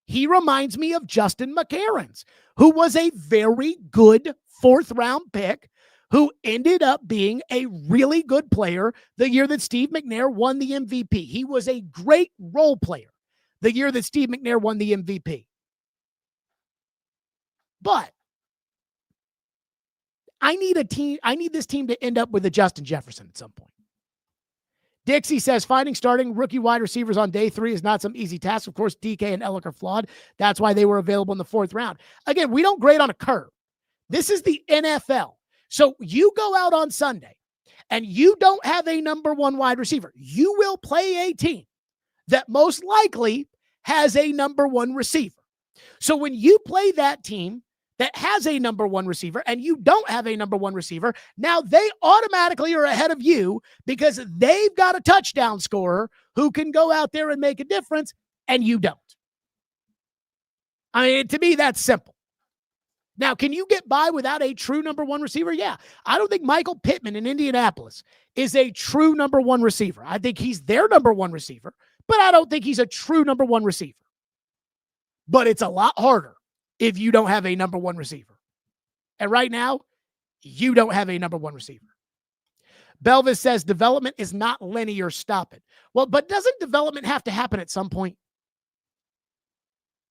He reminds me of Justin McCarron's, who was a very good 4th-round pick, who ended up being a really good player the year that Steve McNair won the MVP. He was a great role player the year that Steve McNair won the MVP. But I need this team to end up with a Justin Jefferson at some point. Dixie says, finding starting rookie wide receivers on day 3 is not some easy task. Of course, DK and Ellick are flawed. That's why they were available in the 4th round. Again, we don't grade on a curve. This is the NFL. So you go out on Sunday and you don't have a number 1 wide receiver. You will play a team that most likely has a number 1 receiver. So when you play that team that has a number 1 receiver and you don't have a number 1 receiver, now they automatically are ahead of you because they've got a touchdown scorer who can go out there and make a difference, and you don't. I mean, to me, that's simple. Now, can you get by without a true number 1 receiver? Yeah. I don't think Michael Pittman in Indianapolis is a true number 1 receiver. I think he's their number 1 receiver, but I don't think he's a true number 1 receiver. But it's a lot harder if you don't have a number 1 receiver. And right now, you don't have a number 1 receiver. Belvis says development is not linear. Stop it. Well, but doesn't development have to happen at some point?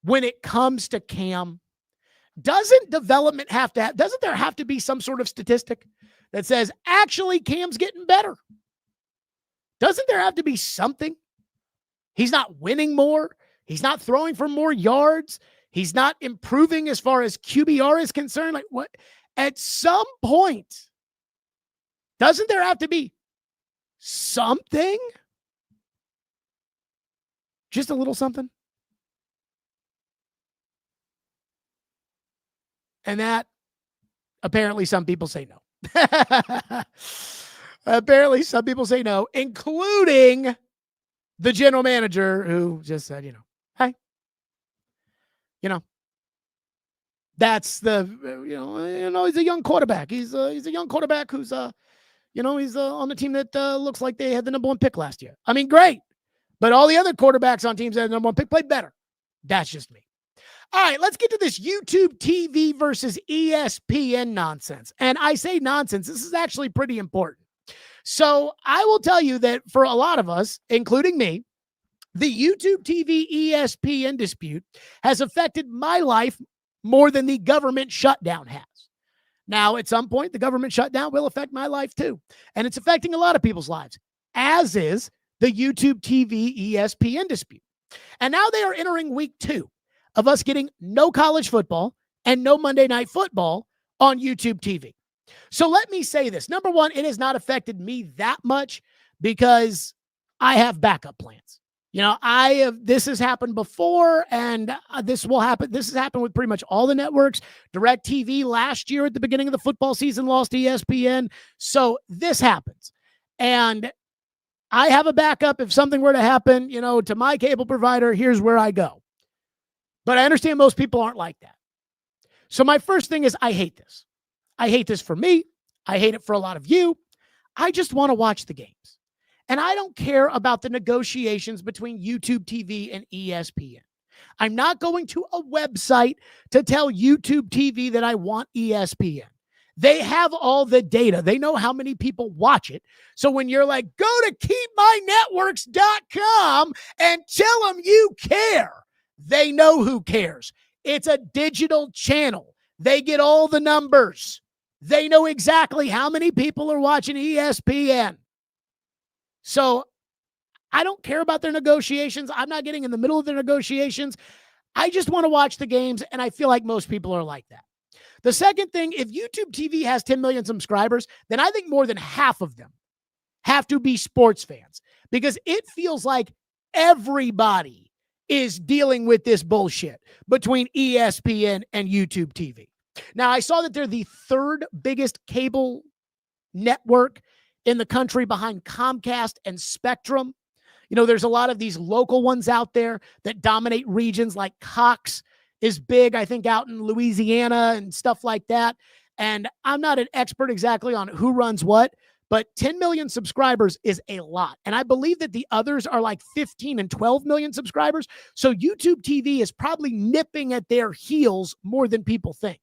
When it comes to Cam, doesn't there have to be some sort of statistic that says, actually, Cam's getting better? Doesn't there have to be something? He's not winning more. He's not throwing for more yards. He's not improving as far as QBR is concerned. Like, what? At some point, doesn't there have to be something? Just a little something? And that, apparently, some people say no. Apparently, some people say no, including the general manager who just said, hey, that's he's a young quarterback. He's a young quarterback who's, he's on the team that looks like they had the number 1 pick last year. I mean, great. But all the other quarterbacks on teams that had the number 1 pick played better. That's just me. All right, let's get to this YouTube TV versus ESPN nonsense. And I say nonsense. This is actually pretty important. So I will tell you that for a lot of us, including me, the YouTube TV ESPN dispute has affected my life more than the government shutdown has. Now, at some point, the government shutdown will affect my life too. And it's affecting a lot of people's lives, as is the YouTube TV ESPN dispute. And now they are entering week 2 of us getting no college football and no Monday Night Football on YouTube TV. So let me say this. Number one, it has not affected me that much because I have backup plans. You know, this has happened before, and this will happen. This has happened with pretty much all the networks. DirecTV last year at the beginning of the football season lost ESPN. So this happens. And I have a backup. If something were to happen, you know, to my cable provider, here's where I go. But I understand most people aren't like that. So my first thing is I hate this. I hate this for me. I hate it for a lot of you. I just want to watch the games. And I don't care about the negotiations between YouTube TV and ESPN. I'm not going to a website to tell YouTube TV that I want ESPN. They have all the data. They know how many people watch it. So when you're like, go to keepmynetworks.com and tell them you care, they know who cares. It's a digital channel. They get all the numbers. They know exactly how many people are watching ESPN. So I don't care about their negotiations. I'm not getting in the middle of their negotiations. I just want to watch the games, and I feel like most people are like that. The second thing, if YouTube TV has 10 million subscribers, then I think more than half of them have to be sports fans, because it feels like everybody is dealing with this bullshit between ESPN and YouTube TV. Now, I saw that they're the third biggest cable network in the country behind Comcast and Spectrum. You know, there's a lot of these local ones out there that dominate regions, like Cox is big, I think, out in Louisiana and stuff like that. And I'm not an expert exactly on who runs what, but 10 million subscribers is a lot. And I believe that the others are like 15 and 12 million subscribers. So YouTube TV is probably nipping at their heels more than people think.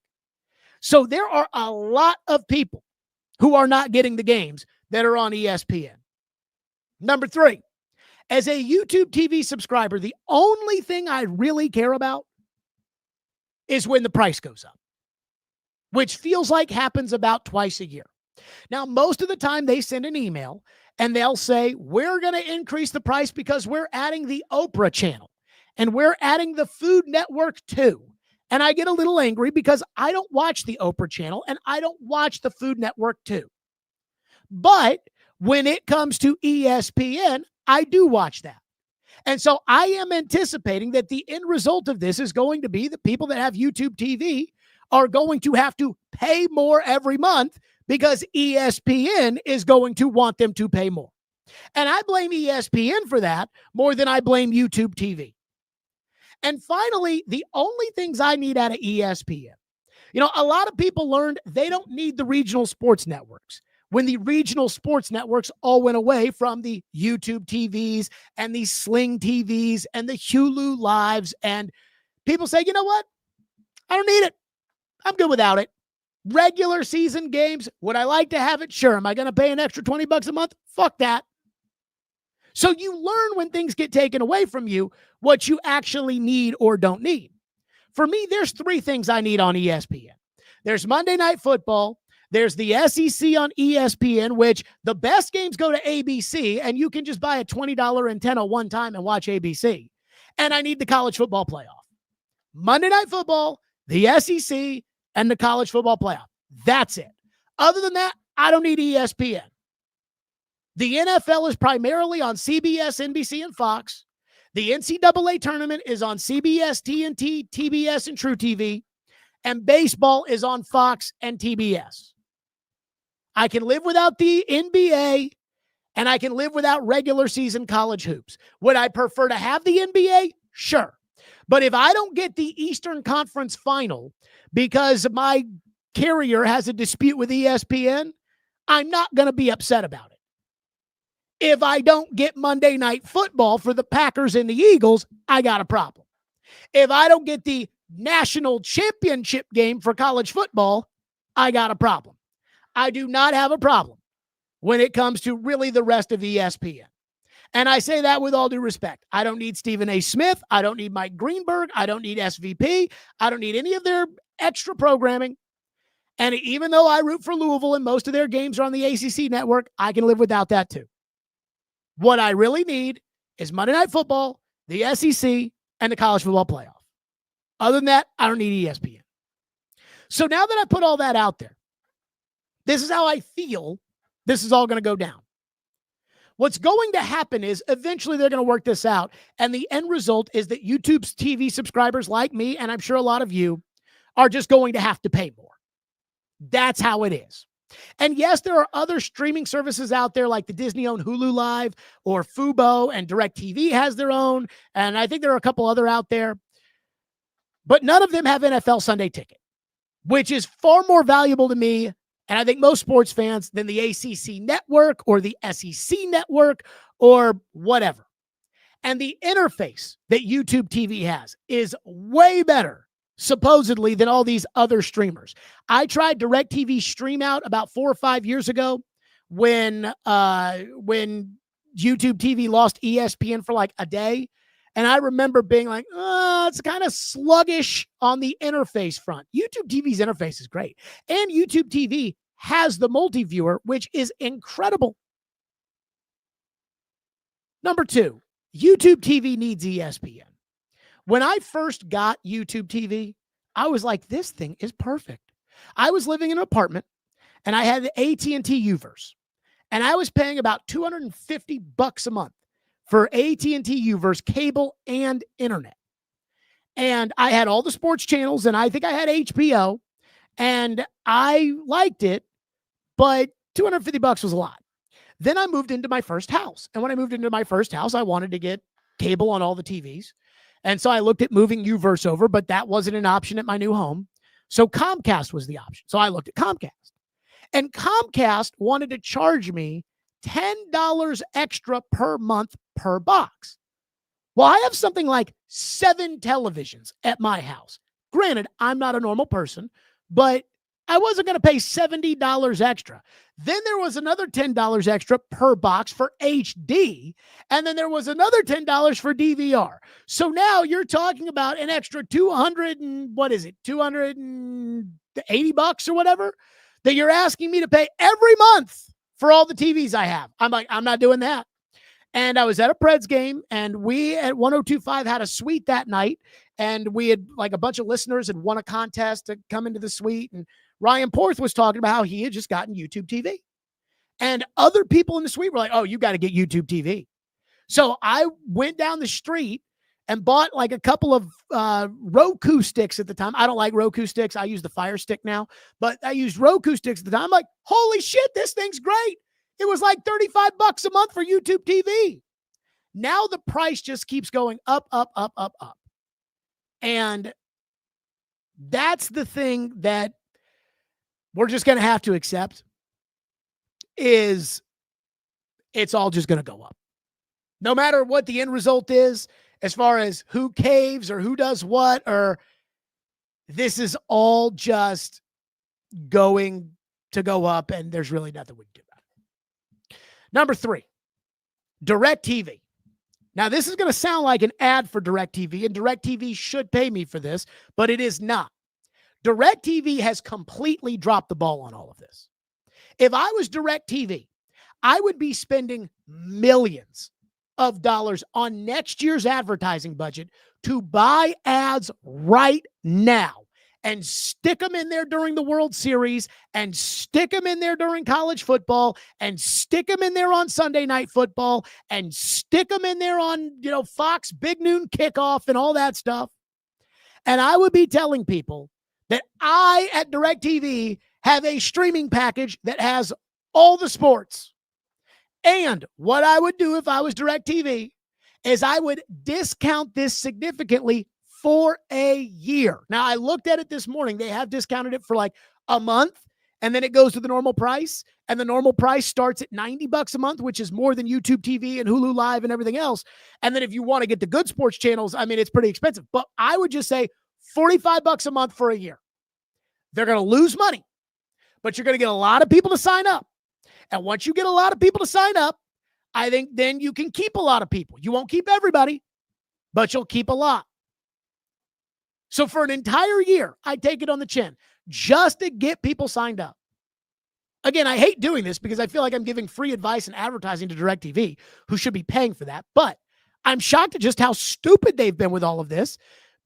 So there are a lot of people who are not getting the games that are on ESPN. Number 3, as a YouTube TV subscriber, the only thing I really care about is when the price goes up, which feels like happens about twice a year. Now, most of the time they send an email and they'll say, we're going to increase the price because we're adding the Oprah channel and we're adding the Food Network too. And I get a little angry because I don't watch the Oprah channel and I don't watch the Food Network too. But when it comes to ESPN, I do watch that. And so I am anticipating that the end result of this is going to be the people that have YouTube TV are going to have to pay more every month because ESPN is going to want them to pay more. And I blame ESPN for that more than I blame YouTube TV. And finally, the only things I need out of ESPN, you know, a lot of people learned they don't need the regional sports networks. When the regional sports networks all went away from the YouTube TVs and the Sling TVs and the Hulu Lives, and people say, you know what? I don't need it. I'm good without it. Regular season games, would I like to have it? Sure. Am I going to pay an extra $20 a month? Fuck that. So you learn when things get taken away from you what you actually need or don't need. For me, there's 3 things I need on ESPN. There's Monday Night Football. There's the SEC on ESPN, which the best games go to ABC, and you can just buy a $20 antenna one time and watch ABC. And I need the college football playoff. Monday Night Football, the SEC, and the college football playoff. That's it. Other than that, I don't need ESPN. The NFL is primarily on CBS, NBC, and Fox. The NCAA tournament is on CBS, TNT, TBS, and True TV. And baseball is on Fox and TBS. I can live without the NBA, and I can live without regular season college hoops. Would I prefer to have the NBA? Sure. But if I don't get the Eastern Conference final because my carrier has a dispute with ESPN, I'm not going to be upset about it. If I don't get Monday Night Football for the Packers and the Eagles, I got a problem. If I don't get the national championship game for college football, I got a problem. I do not have a problem when it comes to really the rest of ESPN. And I say that with all due respect. I don't need Stephen A. Smith. I don't need Mike Greenberg. I don't need SVP. I don't need any of their extra programming. And even though I root for Louisville and most of their games are on the ACC network, I can live without that too. What I really need is Monday Night Football, the SEC, and the college football playoff. Other than that, I don't need ESPN. So now that I put all that out there, this is how I feel this is all going to go down. What's going to happen is eventually they're going to work this out, and the end result is that YouTube's TV subscribers like me, and I'm sure a lot of you, are just going to have to pay more. That's how it is. And yes, there are other streaming services out there like the Disney-owned Hulu Live or Fubo, and DirecTV has their own, and I think there are a couple other out there. But none of them have NFL Sunday Ticket, which is far more valuable to me, and I think most sports fans, than the ACC network or the SEC network or whatever. And the interface that YouTube TV has is way better, supposedly, than all these other streamers. I tried DirecTV Stream Out about 4 or 5 years ago when YouTube TV lost ESPN for like a day. And I remember being like, it's kind of sluggish on the interface front. YouTube TV's interface is great. And YouTube TV has the multi-viewer, which is incredible. Number 2, YouTube TV needs ESPN. When I first got YouTube TV, I was like, this thing is perfect. I was living in an apartment, and I had the AT&T Uverse. And I was paying about $250 a month for AT&T Uverse cable and internet. And I had all the sports channels, and I think I had HBO, and I liked it, but $250 was a lot. Then I moved into my first house. And when I moved into my first house, I wanted to get cable on all the TVs. And so I looked at moving Uverse over, but that wasn't an option at my new home. So Comcast was the option. So I looked at Comcast. And Comcast wanted to charge me $10 extra per month per box. Well, I have something like 7 televisions at my house. Granted, I'm not a normal person, but I wasn't going to pay $70 extra. Then there was another $10 extra per box for HD, and then there was another $10 for DVR. So now you're talking about an extra $280 or whatever that you're asking me to pay every month for all the TVs I have. I'm like, I'm not doing that. And I was at a Preds game, and we at 102.5 had a suite that night, and we had like a bunch of listeners had won a contest to come into the suite, and Ryan Porth was talking about how he had just gotten YouTube TV. And other people in the suite were like, oh, you got to get YouTube TV. So I went down the street and bought like a couple of Roku sticks at the time. I don't like Roku sticks. I use the Fire Stick now, but I used Roku sticks at the time. I'm like, holy shit, this thing's great. It was like $35 a month for YouTube TV. Now the price just keeps going up, up, up, up, up. And that's the thing that we're just going to have to accept, is it's all just going to go up. No matter what the end result is, as far as who caves or who does what, or this is all just going to go up, and there's really nothing we can do about it. Number 3, DirecTV. Now, this is going to sound like an ad for DirecTV, and DirecTV should pay me for this, but it is not. DirecTV has completely dropped the ball on all of this. If I was DirecTV, I would be spending millions of dollars on next year's advertising budget to buy ads right now and stick them in there during the World Series, and stick them in there during college football, and stick them in there on Sunday Night Football, and stick them in there on, Fox Big Noon Kickoff and all that stuff. And I would be telling people that I, at DirecTV, have a streaming package that has all the sports. And what I would do if I was DirecTV is I would discount this significantly for a year. Now, I looked at it this morning. They have discounted it for like a month, and then it goes to the normal price. And the normal price starts at $90 a month, which is more than YouTube TV and Hulu Live and everything else. And then if you want to get the good sports channels, I mean, it's pretty expensive. But I would just say $45 a month for a year. They're going to lose money, but you're going to get a lot of people to sign up. And once you get a lot of people to sign up, I think then you can keep a lot of people. You won't keep everybody, but you'll keep a lot. So for an entire year, I take it on the chin just to get people signed up. Again, I hate doing this because I feel like I'm giving free advice and advertising to DirecTV, who should be paying for that. But I'm shocked at just how stupid they've been with all of this,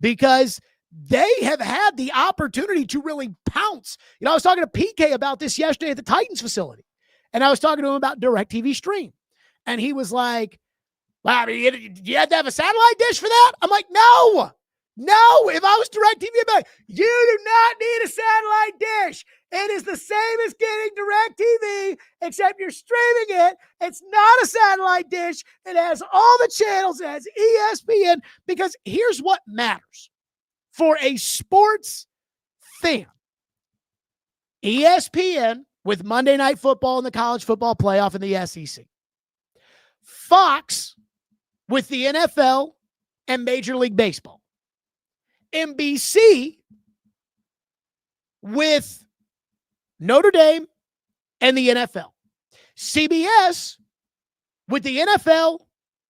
because they have had the opportunity to really pounce. I was talking to PK about this yesterday at the Titans facility, and I was talking to him about DirecTV Stream. And he was like, wow, you had to have a satellite dish for that? I'm like, no. If I was DirecTV, I'd be like, you do not need a satellite dish. It is the same as getting DirecTV, except you're streaming it. It's not a satellite dish. It has all the channels. It has ESPN. Because here's what matters for a sports fan. ESPN with Monday Night Football and the college football playoff in the SEC. Fox with the NFL and Major League Baseball. NBC with Notre Dame and the NFL. CBS with the NFL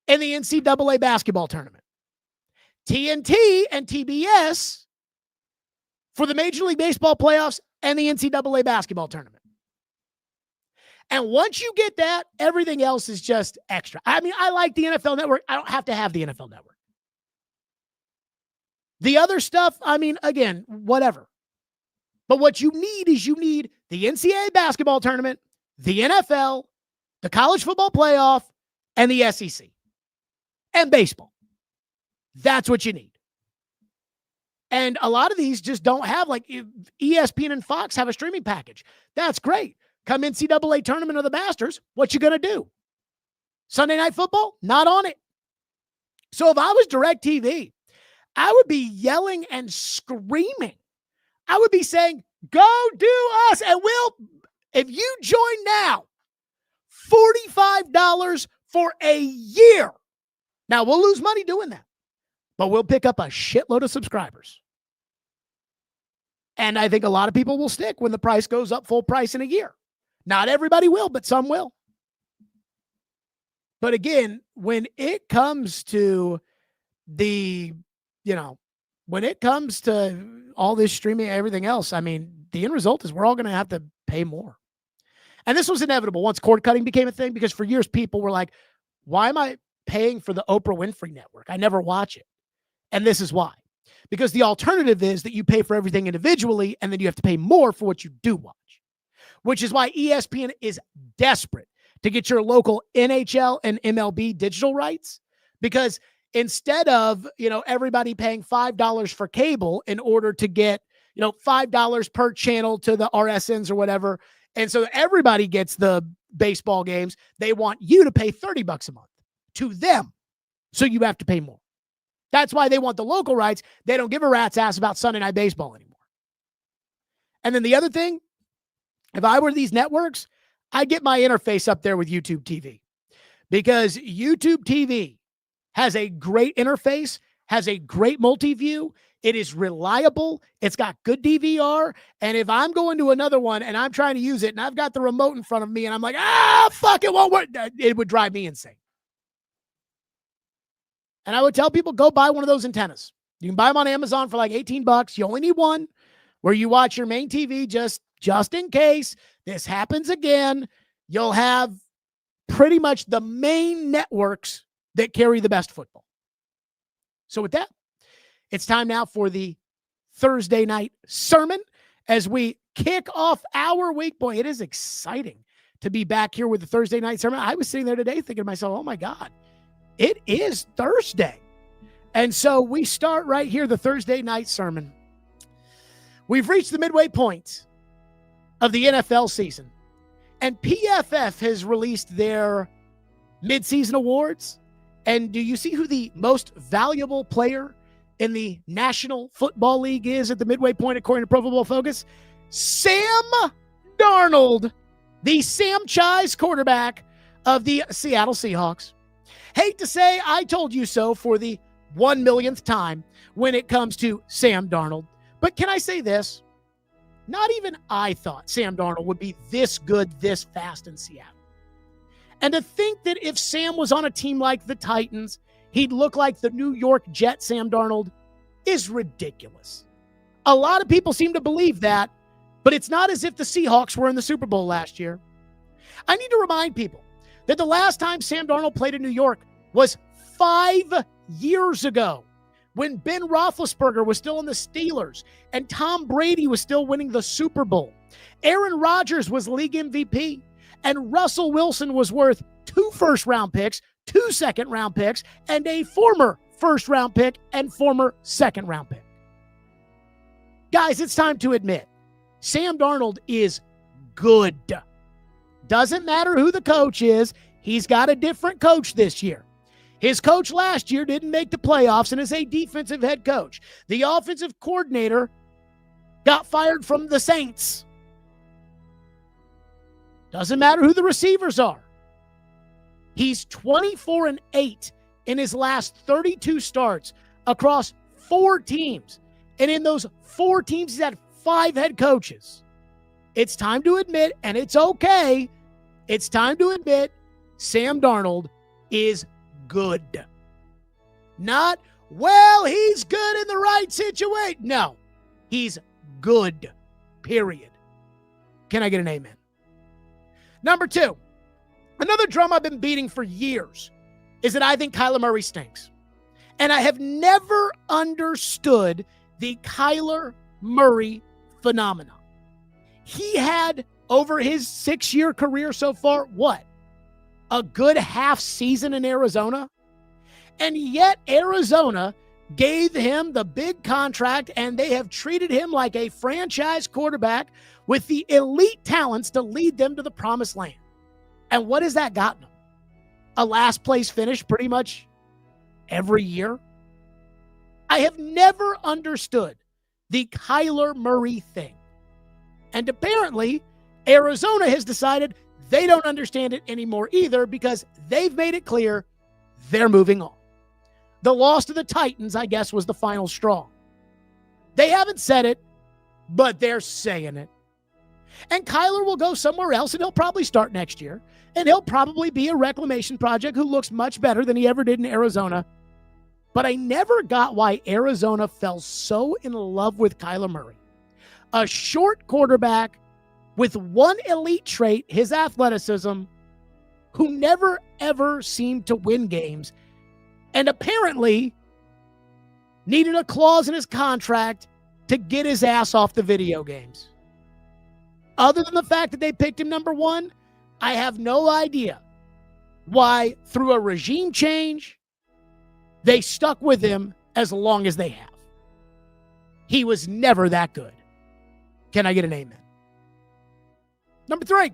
and the NCAA basketball tournament. TNT and TBS for the Major League Baseball playoffs and the NCAA basketball tournament. And once you get that, everything else is just extra. I mean, I like the NFL Network. I don't have to have the NFL Network. The other stuff, I mean, again, whatever. But what you need is the NCAA basketball tournament, the NFL, the college football playoff, and the SEC. And baseball. That's what you need. And a lot of these just don't have, like ESPN and Fox have a streaming package. That's great. Come NCAA tournament of the Masters, what you going to do? Sunday Night Football? Not on it. So if I was DirecTV, I would be yelling and screaming. I would be saying, go do us. And if you join now, $45 for a year. Now, we'll lose money doing that, but we'll pick up a shitload of subscribers. And I think a lot of people will stick when the price goes up full price in a year. Not everybody will, but some will. But again, when it comes to when it comes to all this streaming and everything else, I mean, the end result is we're all going to have to pay more. And this was inevitable once cord cutting became a thing, because for years people were like, why am I paying for the Oprah Winfrey Network? I never watch it. And this is why. Because the alternative is that you pay for everything individually and then you have to pay more for what you do watch. Which is why ESPN is desperate to get your local NHL and MLB digital rights. Because instead of, everybody paying $5 for cable in order to get, $5 per channel to the RSNs or whatever, and so everybody gets the baseball games, they want you to pay $30 a month to them. So you have to pay more. That's why they want the local rights. They don't give a rat's ass about Sunday Night Baseball anymore. And then the other thing, if I were these networks, I'd get my interface up there with YouTube TV, because YouTube TV has a great interface, has a great multi-view. It is reliable. It's got good DVR. And if I'm going to another one and I'm trying to use it and I've got the remote in front of me and I'm like, fuck, it won't work, it would drive me insane. And I would tell people, go buy one of those antennas. You can buy them on Amazon for like $18. You only need one where you watch your main TV just in case this happens again. You'll have pretty much the main networks that carry the best football. So with that, it's time now for the Thursday night sermon as we kick off our week. Boy, it is exciting to be back here with the Thursday night sermon. I was sitting there today thinking to myself, oh my God, it is Thursday. And so we start right here, the Thursday night sermon. We've reached the midway point of the NFL season, and PFF has released their midseason awards. And do you see who the most valuable player in the National Football League is at the midway point, according to Pro Football Focus? Sam Darnold, the Sam Chi's quarterback of the Seattle Seahawks. Hate to say I told you so for the 1 millionth time when it comes to Sam Darnold. But can I say this? Not even I thought Sam Darnold would be this good this fast in Seattle. And to think that if Sam was on a team like the Titans, he'd look like the New York Jet Sam Darnold is ridiculous. A lot of people seem to believe that, but it's not as if the Seahawks were in the Super Bowl last year. I need to remind people that the last time Sam Darnold played in New York was 5 years ago, when Ben Roethlisberger was still in the Steelers and Tom Brady was still winning the Super Bowl. Aaron Rodgers was league MVP, and Russell Wilson was worth 2 first-round picks, 2 second-round picks, and a former first-round pick and former second-round pick. Guys, it's time to admit, Sam Darnold is good. Doesn't matter who the coach is, he's got a different coach this year. His coach last year didn't make the playoffs and is a defensive head coach. The offensive coordinator got fired from the Saints. Doesn't matter who the receivers are. He's 24-8 in his last 32 starts across 4 teams. And in those 4 teams, he's had 5 head coaches. It's time to admit, and it's okay, it's time to admit Sam Darnold is good. Not, well, he's good in the right situation. No, he's good, period. Can I get an amen? Number 2, another drum I've been beating for years is that I think Kyler Murray stinks. And I have never understood the Kyler Murray phenomenon. He had, over his 6-year career so far, what? A good half season in Arizona? And yet Arizona gave him the big contract, and they have treated him like a franchise quarterback with the elite talents to lead them to the promised land. And what has that gotten him? A last place finish pretty much every year? I have never understood the Kyler Murray thing. And apparently, Arizona has decided they don't understand it anymore either, because they've made it clear they're moving on. The loss to the Titans, I guess, was the final straw. They haven't said it, but they're saying it. And Kyler will go somewhere else, and he'll probably start next year. And he'll probably be a reclamation project who looks much better than he ever did in Arizona. But I never got why Arizona fell so in love with Kyler Murray. A short quarterback with one elite trait, his athleticism, who never, ever seemed to win games, and apparently needed a clause in his contract to get his ass off the video games. Other than the fact that they picked him number 1, I have no idea why, through a regime change, they stuck with him as long as they have. He was never that good. Can I get an amen? Number 3,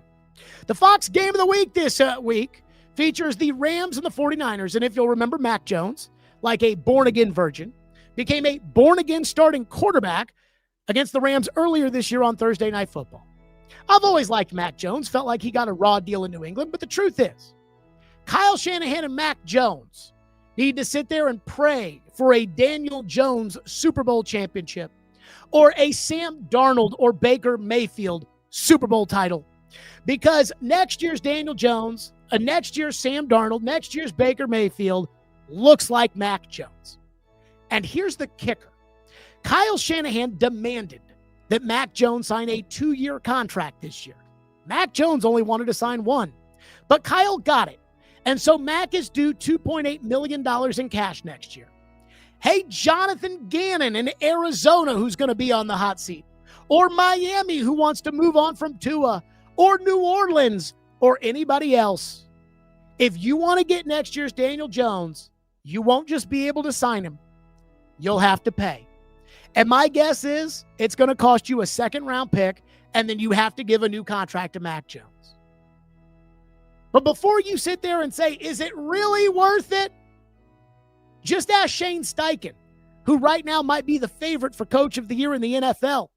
the Fox Game of the Week this week features the Rams and the 49ers. And if you'll remember, Mac Jones, like a born-again virgin, became a born-again starting quarterback against the Rams earlier this year on Thursday Night Football. I've always liked Mac Jones, felt like he got a raw deal in New England, but the truth is, Kyle Shanahan and Mac Jones need to sit there and pray for a Daniel Jones Super Bowl championship or a Sam Darnold or Baker Mayfield Super Bowl title, because next year's Daniel Jones, next year's Sam Darnold, next year's Baker Mayfield looks like Mac Jones. And here's the kicker. Kyle Shanahan demanded that Mac Jones sign a 2-year contract this year. Mac Jones only wanted to sign 1, but Kyle got it. And so Mac is due $2.8 million in cash next year. Hey, Jonathan Gannon in Arizona, who's going to be on the hot seat, or Miami, who wants to move on from Tua, or New Orleans, or anybody else. If you want to get next year's Daniel Jones, you won't just be able to sign him. You'll have to pay. And my guess is it's going to cost you a 2nd-round pick, and then you have to give a new contract to Mac Jones. But before you sit there and say, is it really worth it? Just ask Shane Steichen, who right now might be the favorite for Coach of the Year in the NFL,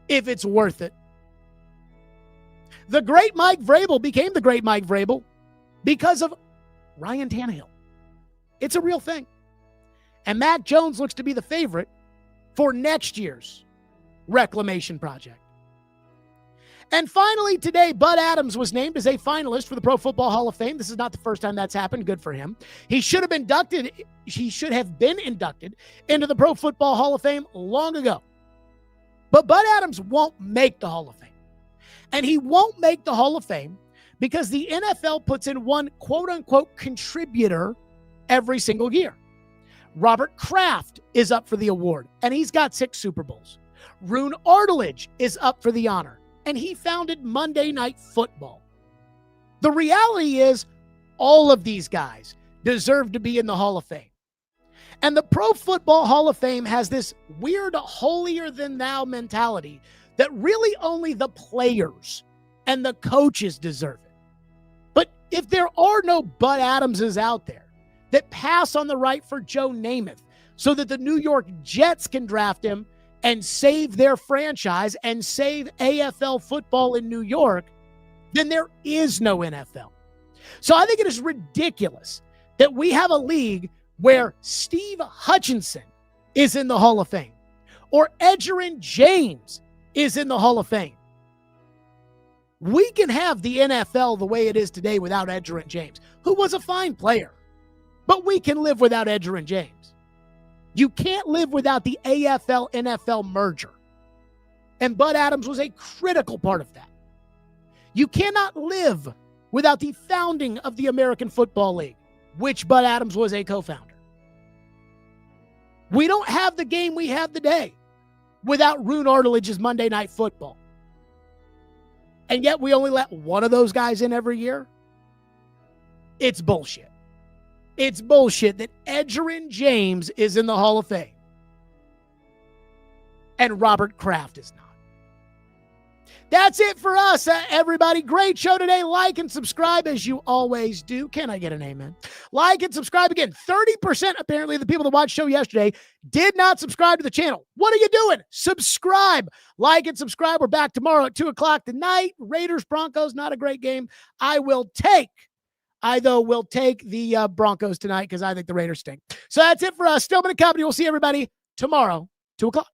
if it's worth it. The great Mike Vrabel became the great Mike Vrabel because of Ryan Tannehill. It's a real thing. And Mac Jones looks to be the favorite for next year's reclamation project. And finally today, Bud Adams was named as a finalist for the Pro Football Hall of Fame. This is not the first time that's happened. Good for him. He should have been inducted into the Pro Football Hall of Fame long ago. But Bud Adams won't make the Hall of Fame. And he won't make the Hall of Fame because the NFL puts in one quote-unquote contributor every single year. Robert Kraft is up for the award, and he's got 6 Super Bowls. Rune Ardeledge is up for the honor, and he founded Monday Night Football. The reality is all of these guys deserve to be in the Hall of Fame. And the Pro Football Hall of Fame has this weird holier-than-thou mentality that really only the players and the coaches deserve it. But if there are no Bud Adamses out there that pass on the right for Joe Namath so that the New York Jets can draft him and save their franchise and save AFL football in New York, then there is no NFL. So I think it is ridiculous that we have a league where Steve Hutchinson is in the Hall of Fame or Edgerrin James is in the Hall of Fame. We can have the NFL the way it is today without Edgerrin James, who was a fine player, but we can live without Edgerrin James. You can't live without the AFL-NFL merger. And Bud Adams was a critical part of that. You cannot live without the founding of the American Football League, which Bud Adams was a co-founder. We don't have the game we have today without Rune Ardeledge's Monday Night Football. And yet we only let one of those guys in every year? It's bullshit. It's bullshit that Edgerrin James is in the Hall of Fame and Robert Kraft is not. That's it for us, everybody. Great show today. Like and subscribe as you always do. Can I get an amen? Like and subscribe again. 30% apparently of the people that watched the show yesterday did not subscribe to the channel. What are you doing? Subscribe. Like and subscribe. We're back tomorrow at 2 o'clock tonight. Raiders, Broncos, not a great game. I will take the Broncos tonight because I think the Raiders stink. So that's it for us. Stillman and Company. We'll see everybody tomorrow, 2 o'clock.